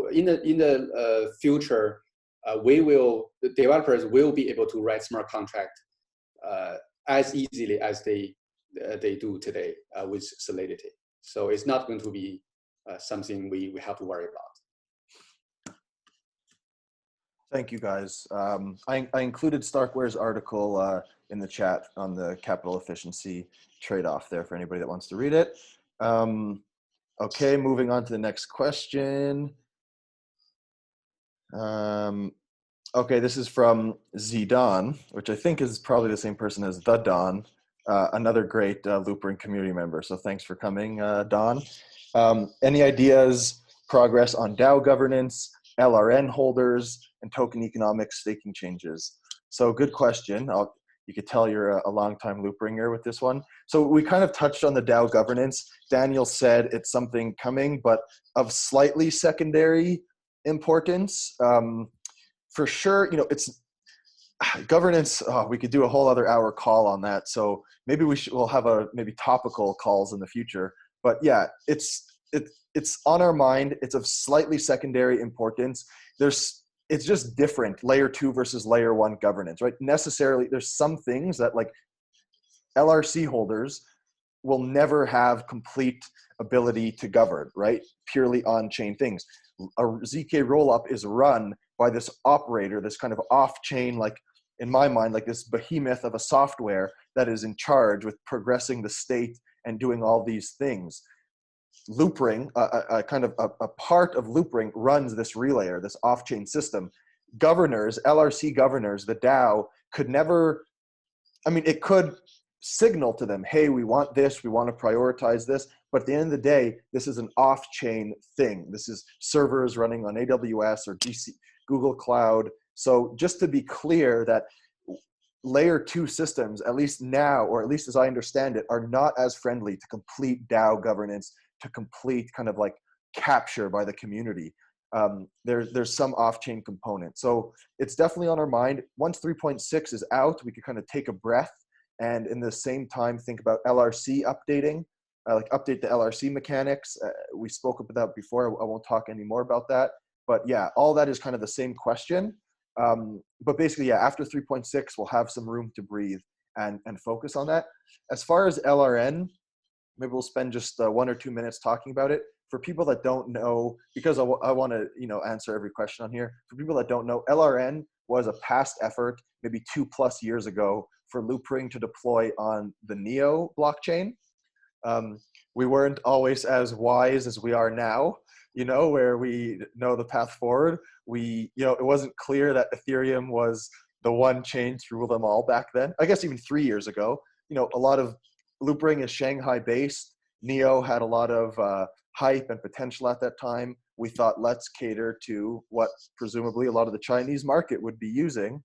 in the future, the developers will be able to write smart contract as easily as they do today with Solidity. So it's not going to be something we have to worry about.
Thank you, guys. I included Starkware's article in the chat on the capital efficiency trade-off there for anybody that wants to read it. Okay, moving on to the next question. Okay, this is from Zidon, which I think is probably the same person as the Don, another great Loopring community member. So thanks for coming, Don. Any ideas, progress on DAO governance, LRN holders, and token economics staking changes? So good question. You could tell you're a longtime Loopringer with this one. So we kind of touched on the DAO governance. Daniel said it's something coming, but of slightly secondary importance. For sure, you know, it's governance. We could do a whole other hour call on that. So maybe we'll have maybe topical calls in the future. But yeah, it's on our mind. It's of slightly secondary importance. It's just different, layer 2 versus layer 1 governance, right? Necessarily, there's some things that like LRC holders will never have complete ability to govern, right? Purely on-chain things. A ZK rollup is run by this operator, this kind of off-chain, like in my mind, like this behemoth of a software that is in charge with progressing the state and doing all these things. Loopring, a part of Loopring runs this relayer, this off-chain system. Governors, LRC governors, the DAO could never, I mean, it could signal to them, hey, we want this, we want to prioritize this. But at the end of the day, this is an off-chain thing. This is servers running on AWS or Google Cloud. So just to be clear that layer 2 systems, at least now, or at least as I understand it, are not as friendly to complete DAO governance, to complete kind of like capture by the community. There's some off-chain component. So it's definitely on our mind. Once 3.6 is out, we could kind of take a breath and in the same time think about LRC updating, like update the LRC mechanics. We spoke about that before. I won't talk any more about that. But yeah, all that is kind of the same question. But basically, yeah, after 3.6, we'll have some room to breathe and focus on that. As far as LRN, maybe we'll spend just 1 or 2 minutes talking about it. For people that don't know, because I want to answer every question on here. For people that don't know, LRN was a past effort, maybe 2+ years ago, for Loopring to deploy on the Neo blockchain. We weren't always as wise as we are now, where we know the path forward. It wasn't clear that Ethereum was the one chain to rule them all back then. I guess even 3 years ago, a lot of Loopring is Shanghai based. Neo had a lot of hype and potential at that time. We thought, let's cater to what presumably a lot of the Chinese market would be using.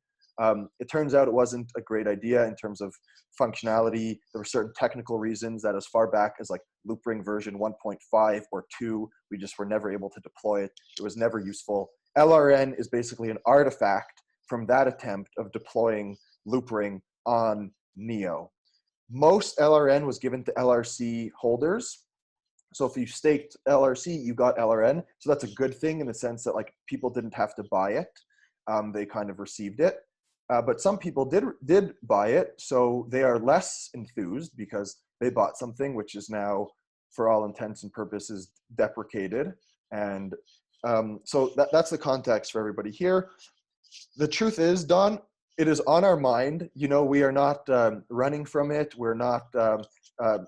It turns out it wasn't a great idea in terms of functionality. There were certain technical reasons that as far back as like Loopring version 1.5 or 2, we just were never able to deploy it. It was never useful. LRN is basically an artifact from that attempt of deploying Loopring on Neo. Most LRN was given to LRC holders. So if you staked LRC, you got LRN. So that's a good thing in the sense that like people didn't have to buy it. They kind of received it. But some people did buy it, so they are less enthused because they bought something which is now, for all intents and purposes, deprecated. And so that's the context for everybody here. The truth is, Don, it is on our mind. We are not running from it. We're not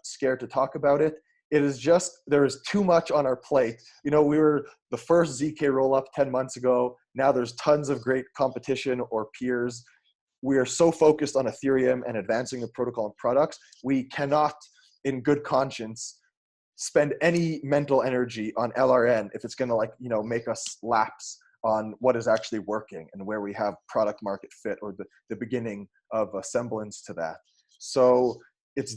scared to talk about it. It is just, there is too much on our plate. We were the first ZK rollup 10 months ago. Now there's tons of great competition or peers. We are so focused on Ethereum and advancing the protocol and products. We cannot, in good conscience, spend any mental energy on LRN if it's going to make us lapse on what is actually working and where we have product market fit or the beginning of a semblance to that. So it's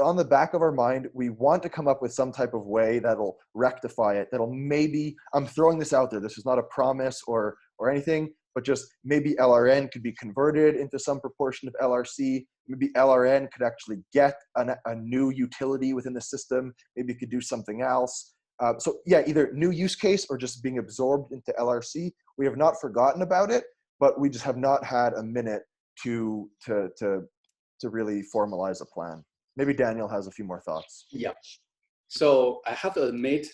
on the back of our mind. We want to come up with some type of way that'll rectify it, that'll maybe, I'm throwing this out there, this is not a promise or anything, but just maybe LRN could be converted into some proportion of LRC. Maybe LRN could actually get a new utility within the system. Maybe it could do something else. So yeah, either new use case or just being absorbed into LRC. We have not forgotten about it, but we just have not had a minute to really formalize a plan. Maybe Daniel has a few more thoughts.
Yeah. So I have to admit,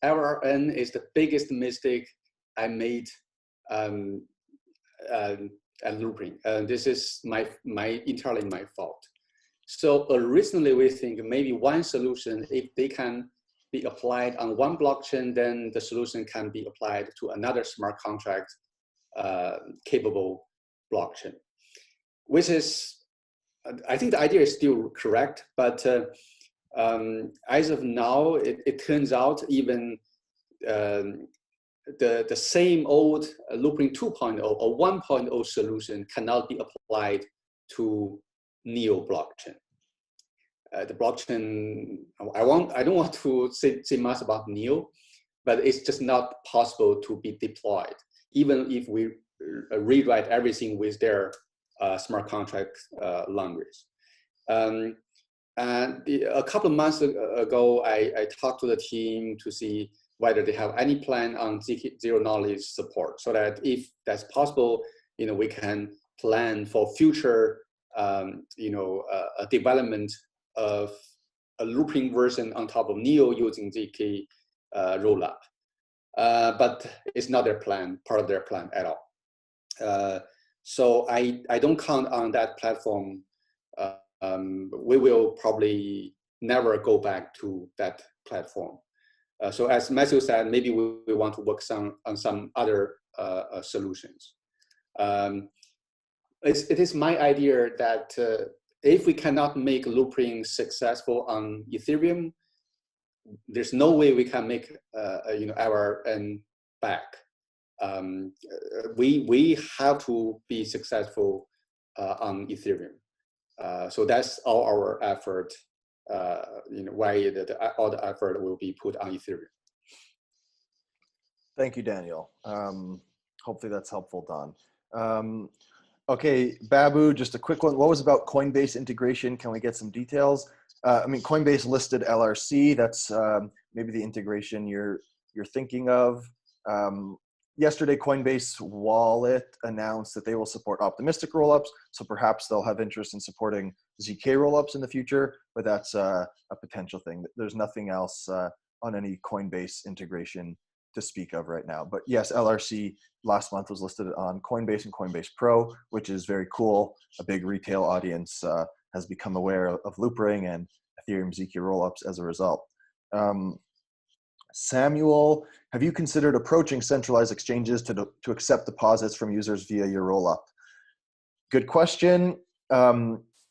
LRN is the biggest mistake I made at Loopring. This is entirely my fault. So originally we think maybe one solution, if they can be applied on one blockchain, then the solution can be applied to another smart contract capable blockchain, which is, I think the idea is still correct, but as of now, it turns out even the same old Loopring 2.0 or 1.0 solution cannot be applied to Neo blockchain. The blockchain, I don't want to say much about Neo, but it's just not possible to be deployed, even if we rewrite everything with their smart contract language. And a couple of months ago, I talked to the team to see whether they have any plan on zero knowledge support, so that if that's possible, we can plan for future, a development of a Loopring version on top of Neo using ZK rollup. But it's not their plan, part of their plan at all. So I don't count on that platform. We will probably never go back to that platform. So as Matthew said, maybe we want to work on some other solutions. It is my idea that if we cannot make Loopring successful on Ethereum, there's no way we can make our N back. We have to be successful on Ethereum. So that's all our effort. Why all the effort will be put on Ethereum.
Thank you, Daniel. Hopefully that's helpful, Don. Okay, Babu, just a quick one. What was about Coinbase integration? Can we get some details? I mean, Coinbase listed LRC. That's maybe the integration you're thinking of. Yesterday, Coinbase Wallet announced that they will support optimistic rollups. So perhaps they'll have interest in supporting ZK rollups in the future, but that's a potential thing. There's nothing else on any Coinbase integration to speak of right now. But yes, LRC last month was listed on Coinbase and Coinbase Pro, which is very cool. A big retail audience has become aware of Loopring and Ethereum ZK rollups as a result. Samuel, have you considered approaching centralized exchanges to accept deposits from users via your rollup? Good question.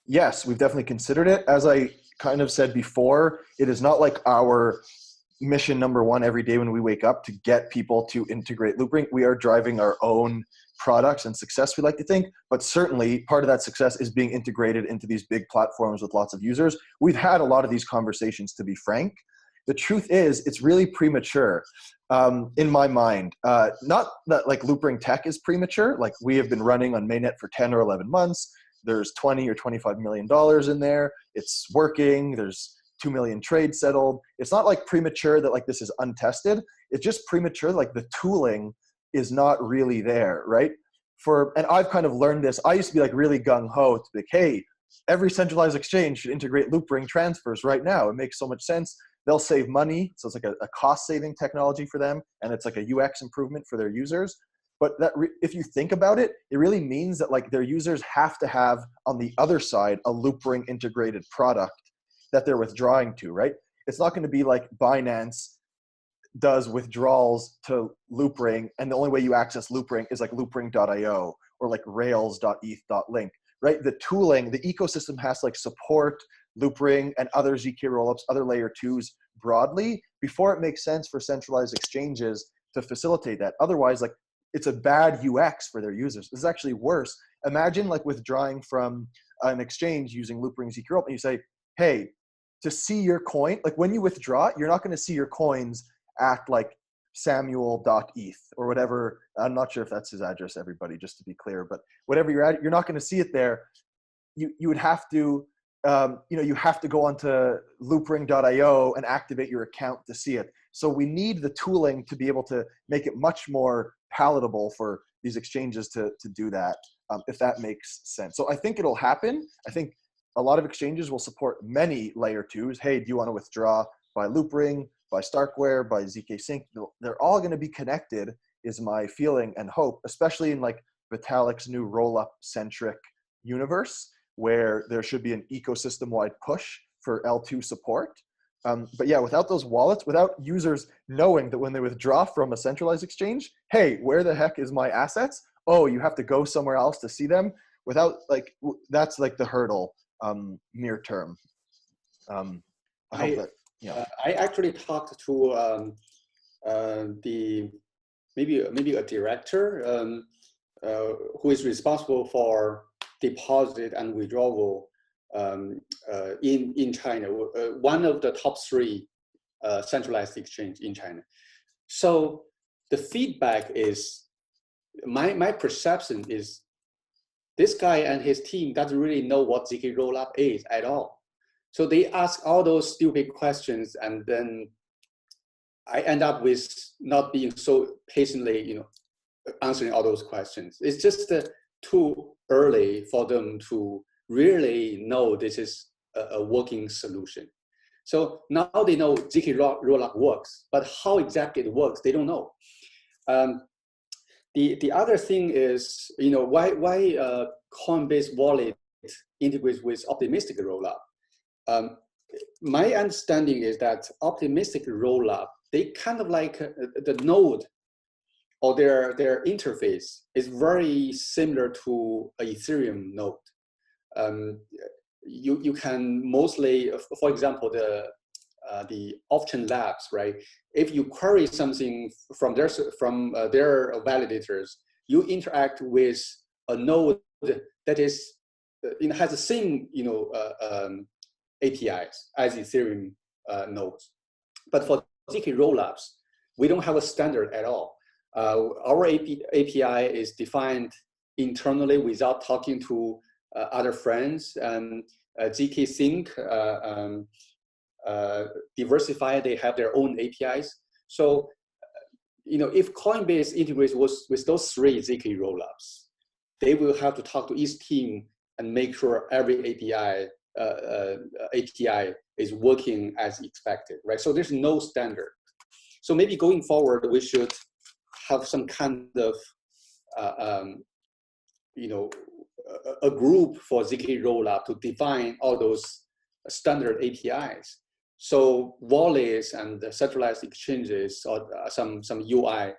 Yes, we've definitely considered it. As I kind of said before, it is not like our mission number one every day when we wake up to get people to integrate Loopring. We are driving our own products and success, we like to think, but certainly part of that success is being integrated into these big platforms with lots of users. We've had a lot of these conversations, to be frank. The truth is, it's really premature in my mind. Not that like Loopring tech is premature. Like we have been running on mainnet for 10 or 11 months. There's 20 or $25 million in there. It's working. There's 2 million trades settled. It's not like premature that like this is untested. It's just premature. Like the tooling is not really there, right? And I've kind of learned this. I used to be like really gung-ho to be like, hey, every centralized exchange should integrate Loopring transfers right now. It makes so much sense. They'll save money. So it's like a cost-saving technology for them. And it's like a UX improvement for their users. But that if you think about it, it really means that like their users have to have on the other side a Loopring integrated product that they're withdrawing to, right? It's not going to be like Binance does withdrawals to Loopring, and the only way you access Loopring is like loopring.io or like rails.eth.link, right? The tooling, the ecosystem has to like support Loopring and other ZK rollups, other layer 2s broadly before it makes sense for centralized exchanges to facilitate that. Otherwise, like it's a bad UX for their users. This is actually worse. Imagine like withdrawing from an exchange using Loopring ZK rollup and you say, hey, to see your coin, like when you withdraw, you're not going to see your coins at like samuel.eth or whatever. I'm not sure if that's his address, everybody, just to be clear, but whatever you're at, you're not going to see it there. You would have to, you have to go onto loopring.io and activate your account to see it. So we need the tooling to be able to make it much more palatable for these exchanges to do that, if that makes sense. So I think it'll happen. I think a lot of exchanges will support many layer 2s. Hey, do you want to withdraw by Loopring, by Starkware, by ZK Sync? They're all going to be connected is my feeling and hope, especially in like Vitalik's new roll-up centric universe where there should be an ecosystem-wide push for L2 support. But yeah, without those wallets, without users knowing that when they withdraw from a centralized exchange, hey, where the heck is my assets? Oh, you have to go somewhere else to see them. Without like, that's like the hurdle near term. I hope that, yeah.
I actually talked to maybe a director who is responsible for deposit and withdrawal in China, one of the top 3 centralized exchange in China. So the feedback is, my perception is this guy and his team doesn't really know what ZK rollup is at all. So they ask all those stupid questions, and then I end up with not being so patiently, answering all those questions. It's just too early for them to really know this is a working solution. So now they know ZK rollup works, but how exactly it works, they don't know. The other thing is, why Coinbase Wallet integrates with optimistic rollup. My understanding is that optimistic rollup, they kind of like the node or their interface is very similar to an Ethereum node. you can mostly, for example, the option labs, right? If you query something from their validators, you interact with a node that is has the same APIs as Ethereum nodes. But for ZK rollups, we don't have a standard at all. Our API is defined internally without talking to other friends. And ZK Sync, Diversify, they have their own APIs. So, if Coinbase integrates with those three ZK rollups, they will have to talk to each team and make sure every API is working as expected, right? So there's no standard. So maybe going forward, we should have some kind of, a group for ZK rollup to define all those standard APIs. So wallets and centralized exchanges or some UI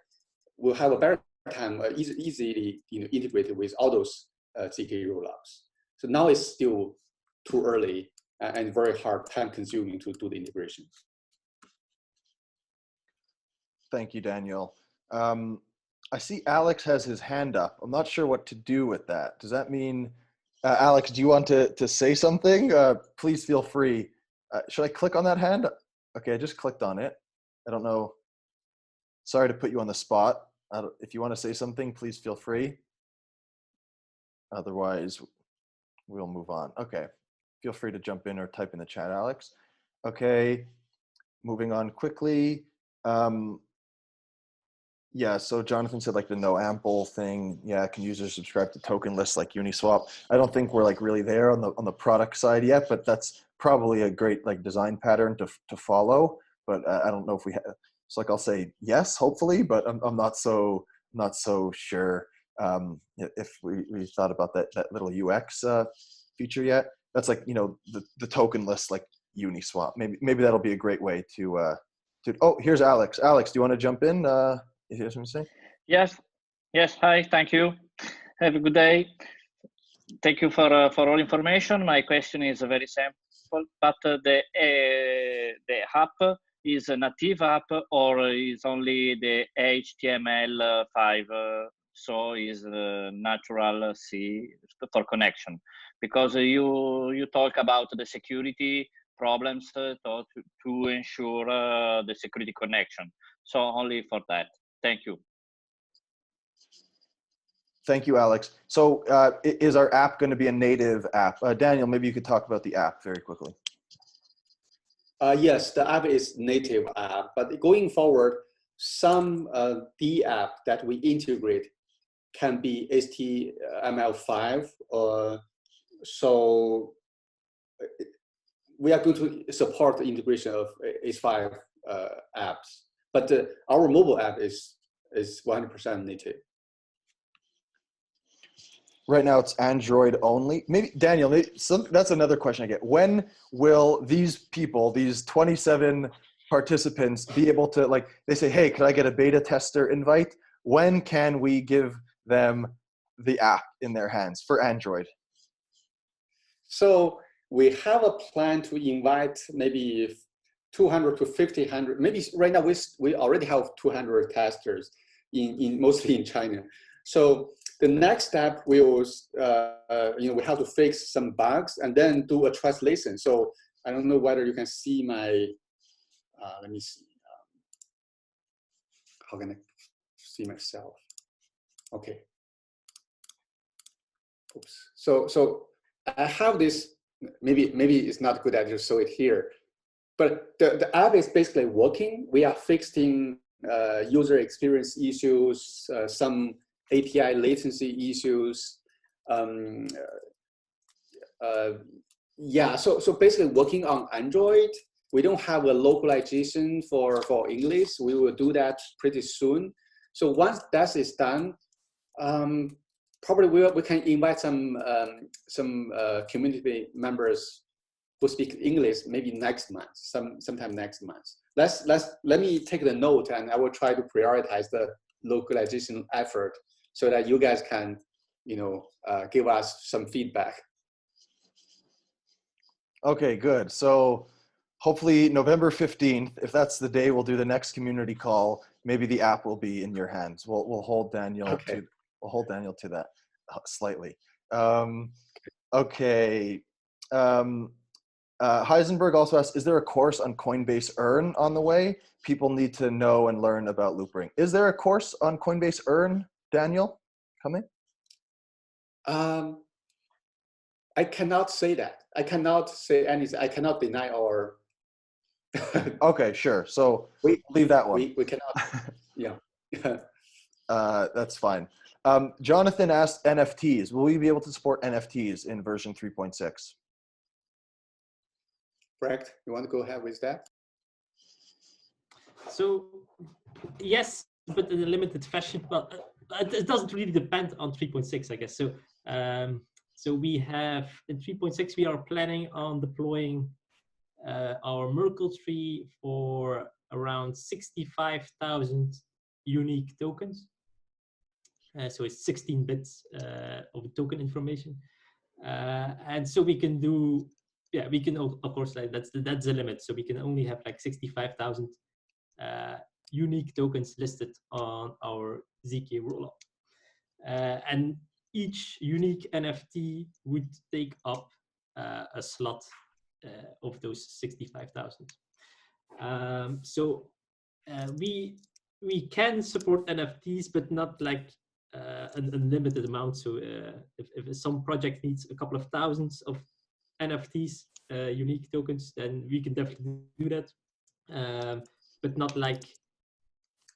will have a better time easily integrated with all those ZK rollups. So now it's still too early and very hard, time consuming to do the integration.
Thank you, Daniel. I see Alex has his hand up. I'm not sure what to do with that. Does that mean, Alex, do you want to say something? Please feel free. Should I click on that hand? Okay, I just clicked on it. I don't know. Sorry to put you on the spot. If you want to say something, please feel free. Otherwise, we'll move on. Okay, feel free to jump in or type in the chat, Alex. Okay, moving on quickly. Yeah, so Jonathan said like the no ample thing. Yeah, can users subscribe to token lists like Uniswap? I don't think we're like really there on the product side yet, but that's probably a great like design pattern to follow. But I don't know if we have. So like I'll say yes, hopefully, but I'm not so sure if we thought about that little UX feature yet. That's like the token list like Uniswap. Maybe that'll be a great way to. Oh, here's Alex. Alex, do you want to jump in? You hear something to say?
Yes. Hi. Thank you. Have a good day. Thank you for all information. My question is very simple. But the app is a native app or is only the HTML5? So is natural C for connection? Because you talk about the security problems to ensure the security connection. So only for that. Thank you.
Thank you, Alex. So is our app going to be a native app? Daniel, maybe you could talk about the app very quickly.
Yes, the app is native app, but going forward, some D app that we integrate can be HTML5. So we are going to support the integration of H5 apps, but our mobile app is 100% native.
Right now it's Android only. Maybe Daniel, that's another question I get. When will these people, these 27 participants, be able to, like, they say, hey, could I get a beta tester invite? When can we give them the app in their hands for Android?
So we have a plan to invite maybe 200 to 1,500. Maybe right now we already have 200 testers mostly in China. So the next step will, we have to fix some bugs and then do a translation. So I don't know whether you can see my, let me see. How can I see myself? Okay. Oops. So I have this, maybe it's not good I just show it here, but the app is basically working. We are fixing user experience issues, some API latency issues. Yeah, so basically working on Android. We don't have a localization for English. We will do that pretty soon. So once that is done, probably we can invite some community members who speak English maybe next month, sometime next month. Let me take the note and I will try to prioritize the localization effort so that you guys can, give us some feedback.
Okay, good. So hopefully November 15th, if that's the day, we'll do the next community call. Maybe the app will be in your hands. We'll hold Daniel
Okay.
to that slightly. Okay. Heisenberg also asks, is there a course on Coinbase Earn on the way? People need to know and learn about Loopring. Is there a course on Coinbase Earn, Daniel, coming?
I cannot say that. I cannot say anything. I cannot deny our.
Okay, sure. So leave that one.
We cannot. Yeah.
That's fine. Jonathan asked NFTs. Will we be able to support NFTs in version 3.6?
Correct. You want to go ahead with that?
So yes, but in a limited fashion. Well, it doesn't really depend on 3.6, I guess. So we have in 3.6 we are planning on deploying our Merkle tree for around 65,000 unique tokens. So it's 16 bits of token information, and so we can do. Yeah, we can of course like that's the limit. So we can only have like 65,000 unique tokens listed on our ZK rollup, and each unique NFT would take up a slot of those 65,000. So we can support NFTs, but not like an unlimited amount. So if some project needs a couple of thousands of NFTs, unique tokens, then we can definitely do that, but not like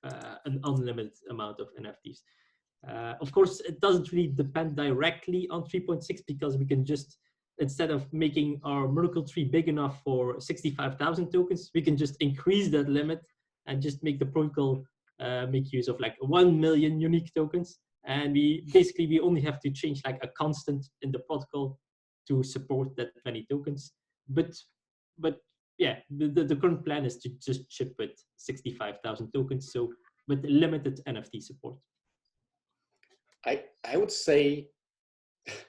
an unlimited amount of NFTs. Of course, it doesn't really depend directly on 3.6 because we can just, instead of making our Merkle tree big enough for 65,000 tokens, we can just increase that limit and just make the protocol make use of like 1 million unique tokens. And we only have to change like a constant in the protocol to support that many tokens. But yeah, the current plan is to just ship with 65,000 tokens, so with limited NFT support.
I would say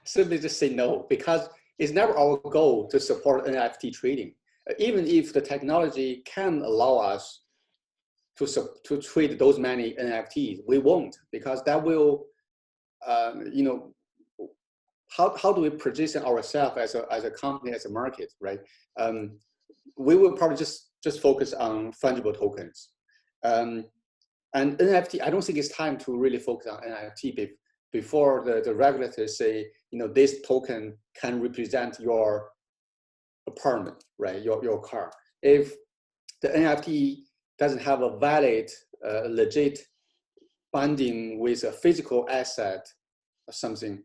simply just say no, because it's never our goal to support NFT trading. Even if the technology can allow us to trade those many NFTs, we won't, because that will, you know, how do we position ourselves as a company, as a market, right? We will probably just focus on fungible tokens. And NFT, I don't think it's time to really focus on NFT before the regulators say, you know, this token can represent your apartment, right? Your car. If the NFT doesn't have a valid, legit binding with a physical asset or something,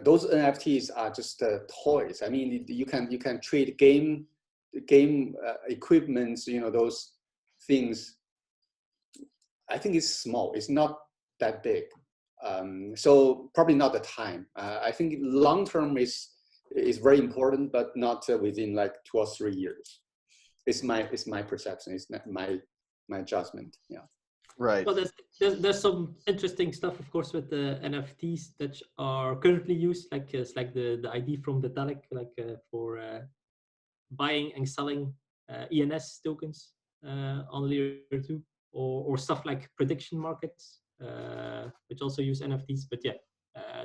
those NFTs are just toys. I mean, you can trade game equipments, you know, those things. I think it's small. It's not that big. So probably not the time. I think long term is very important, but not within like 2 or 3 years. It's my perception. It's not my judgment. Yeah.
Right.
Well, there's some interesting stuff, of course, with the NFTs that are currently used, like it's like the ID from Vitalik, like for buying and selling ENS tokens on layer 2, or stuff like prediction markets, which also use NFTs. But yeah,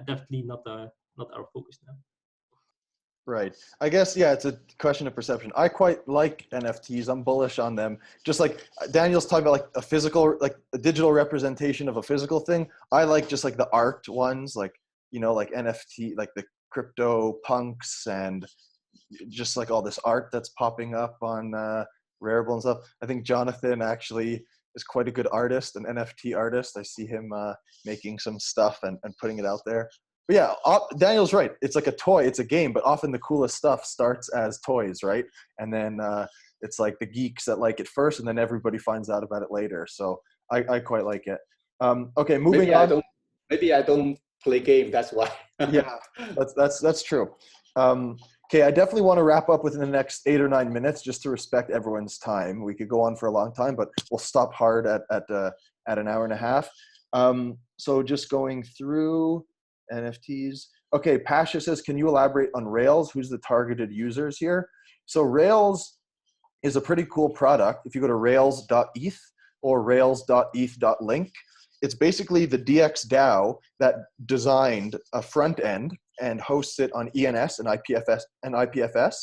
definitely not our focus now.
Right. I guess, yeah, it's a question of perception. I quite like NFTs. I'm bullish on them. Just like Daniel's talking about like a physical, like a digital representation of a physical thing. I like just like the art ones, like, you know, like NFT, like the crypto punks and just like all this art that's popping up on Rarible and stuff. I think Jonathan actually is quite a good artist, an NFT artist. I see him making some stuff and putting it out there. But yeah, Daniel's right. It's like a toy, it's a game, but often the coolest stuff starts as toys, right? And then it's like the geeks that like it first, and then everybody finds out about it later. So I quite like it. Okay, moving on.
Maybe I don't play game. That's why.
Yeah, that's true. Okay, I definitely want to wrap up within the next 8 or 9 minutes, just to respect everyone's time. We could go on for a long time, but we'll stop hard at an hour and a half. So just going through NFTs. Okay, Pasha says, can you elaborate on Rails? Who's the targeted users here? So Rails is a pretty cool product. If you go to rails.eth or rails.eth.link, it's basically the DXDAO that designed a front end and hosts it on ENS and IPFS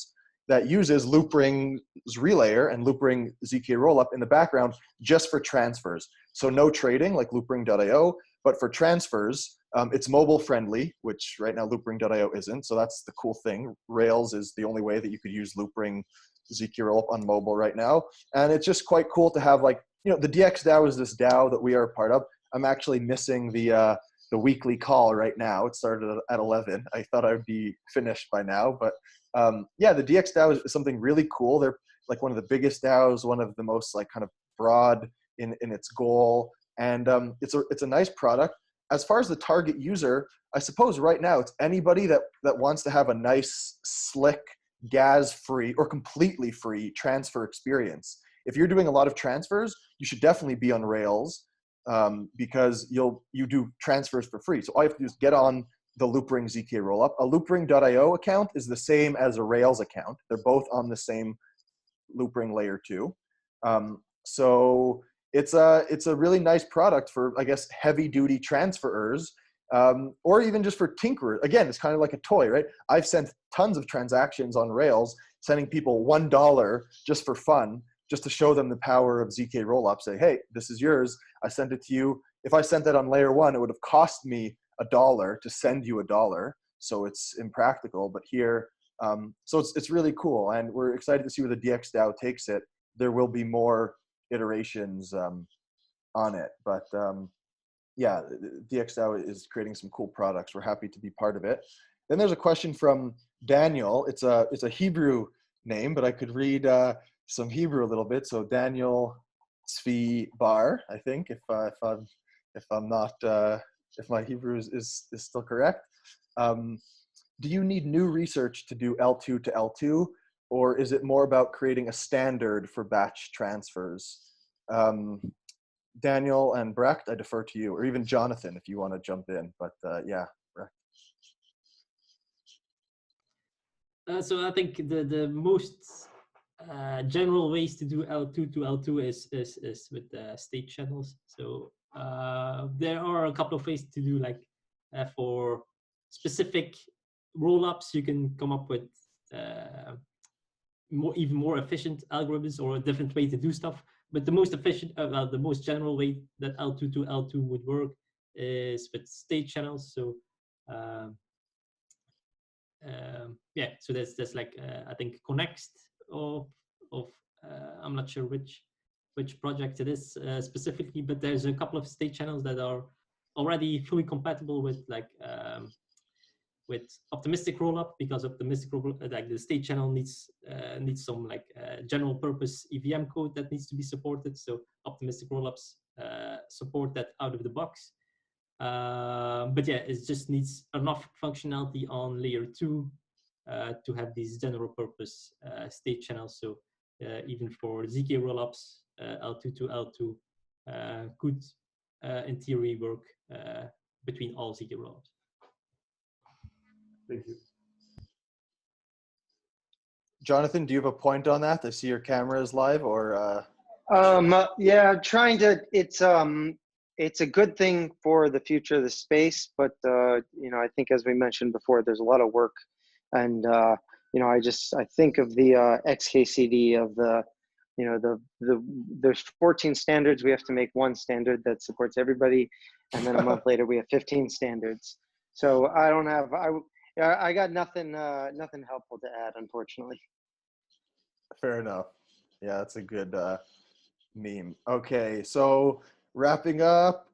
that uses Loopring's relayer and Loopring ZK rollup in the background just for transfers. So no trading like Loopring.io, but for transfers, it's mobile friendly, which right now Loopring.io isn't. So that's the cool thing. Rails is the only way that you could use Loopring ZK rollup on mobile right now. And it's just quite cool to have, like, you know, the DXDAO is this DAO that we are a part of. I'm actually missing the weekly call right now. It started at 11. I thought I would be finished by now, but yeah, the DXDAO is something really cool. They're like one of the biggest DAOs, one of the most like kind of broad in its goal. And it's a nice product. As far as the target user, I suppose right now it's anybody that wants to have a nice, slick, gas-free or completely free transfer experience. If you're doing a lot of transfers, you should definitely be on Rails because you do transfers for free. So all you have to do is get on the Loopring ZK rollup. A Loopring.io account is the same as a Rails account. They're both on the same Loopring layer 2. So it's a really nice product for, I guess, heavy duty transferers, or even just for tinkerers. Again, it's kind of like a toy, right? I've sent tons of transactions on Rails, sending people $1 just for fun, just to show them the power of ZK rollup. Say, hey, this is yours. I sent it to you. If I sent that on layer 1, it would have cost me $1 to send you $1. So it's impractical. But here, so it's really cool, and we're excited to see where the DXDAO takes it. There will be more iterations on it, but yeah, DXDAO is creating some cool products. We're happy to be part of it. Then there's a question from Daniel. It's a Hebrew name, but I could read some Hebrew a little bit. So Daniel Tzvi Bar, I think, if I'm not if my Hebrew is still correct. Do you need new research to do L2 to L2, or is it more about creating a standard for batch transfers? Daniel and Brecht, I defer to you, or even Jonathan if you want to jump in. But yeah, Brecht.
So I think the most general ways to do L2 to L2 is with state channels. So there are a couple of ways to do, like for specific rollups, you can come up with even more efficient algorithms or a different way to do stuff. But the most efficient, the most general way that L2 to L2 would work is with state channels. So yeah, so there's like I think Connext of I'm not sure which project it is specifically, but there's a couple of state channels that are already fully compatible with like with optimistic rollup, because optimistic rollup, like the state channel needs some like general purpose EVM code that needs to be supported. So optimistic rollups support that out of the box. But yeah, it just needs enough functionality on layer 2 to have these general purpose state channels. So even for ZK rollups, L2 to L2 could in theory work between all ZK rollups.
Thank you. Jonathan, do you have a point on that? I see your camera is live, or
yeah, trying to, it's a good thing for the future of the space, but you know, I think as we mentioned before, there's a lot of work, and you know, I think of the XKCD of the, you know, there's 14 standards. We have to make one standard that supports everybody, and then a month later we have 15 standards. So I don't have, I got nothing helpful to add, unfortunately.
Fair enough. Yeah, that's a good meme. Okay, so wrapping up.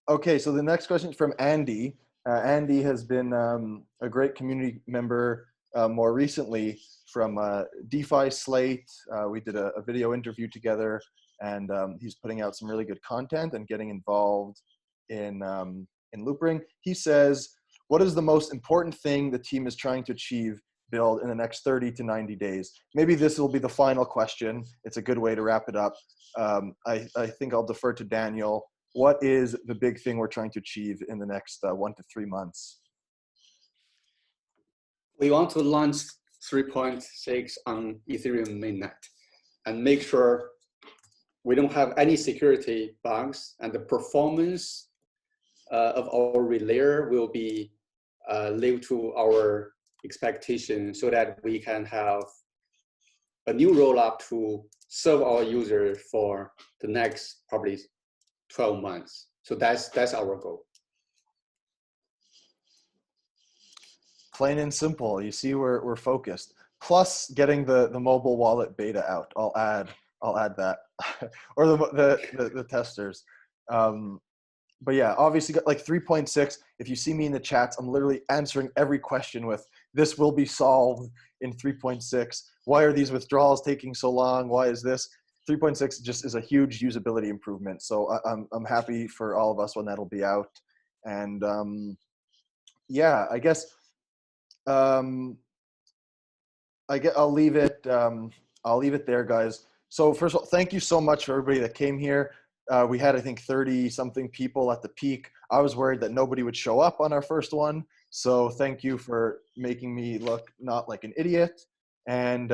Okay, so the next question is from Andy. Andy has been a great community member more recently from DeFi Slate. We did a video interview together, and he's putting out some really good content and getting involved in Loopring. He says, what is the most important thing the team is trying to build in the next 30 to 90 days? Maybe this will be the final question. It's a good way to wrap it up. I think I'll defer to Daniel what is the big thing we're trying to achieve in the next 1 to 3 months?
We want to launch 3.6 on Ethereum mainnet and make sure we don't have any security bugs, and the performance of our relayer will be live to our expectation, so that we can have a new rollup to serve our users for the next probably 12 months. So that's our goal.
Plain and simple. You see, we're focused. Plus, getting the mobile wallet beta out. I'll add that, or the testers. But yeah, obviously, like 3.6. If you see me in the chats, I'm literally answering every question with "This will be solved in 3.6." Why are these withdrawals taking so long? Why is this? 3.6 just is a huge usability improvement. So I'm happy for all of us when that'll be out. And yeah, I guess. I'll leave it. I'll leave it there, guys. So first of all, thank you so much for everybody that came here. We had, I think, 30 something people at the peak. I was worried that nobody would show up on our first one. So thank you for making me look not like an idiot. And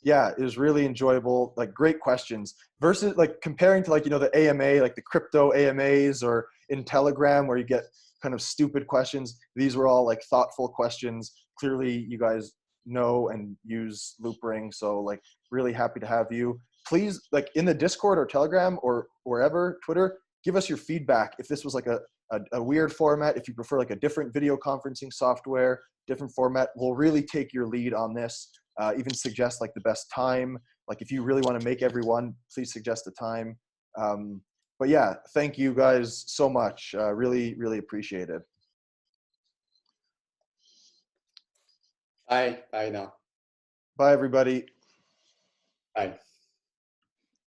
yeah, it was really enjoyable. Like, great questions versus like comparing to, like, you know, the AMA, like the crypto AMAs, or in Telegram where you get kind of stupid questions. These were all like thoughtful questions. Clearly you guys know and use Loopring, so like really happy to have you. Please, like in the Discord or Telegram or wherever, Twitter, give us your feedback. If this was like a weird format, if you prefer like a different video conferencing software, different format, we'll really take your lead on this. Even suggest like the best time. Like if you really want to make everyone, please suggest a time. But yeah, thank you guys so much. Really, really appreciate it.
Bye now.
Bye, everybody.
Bye.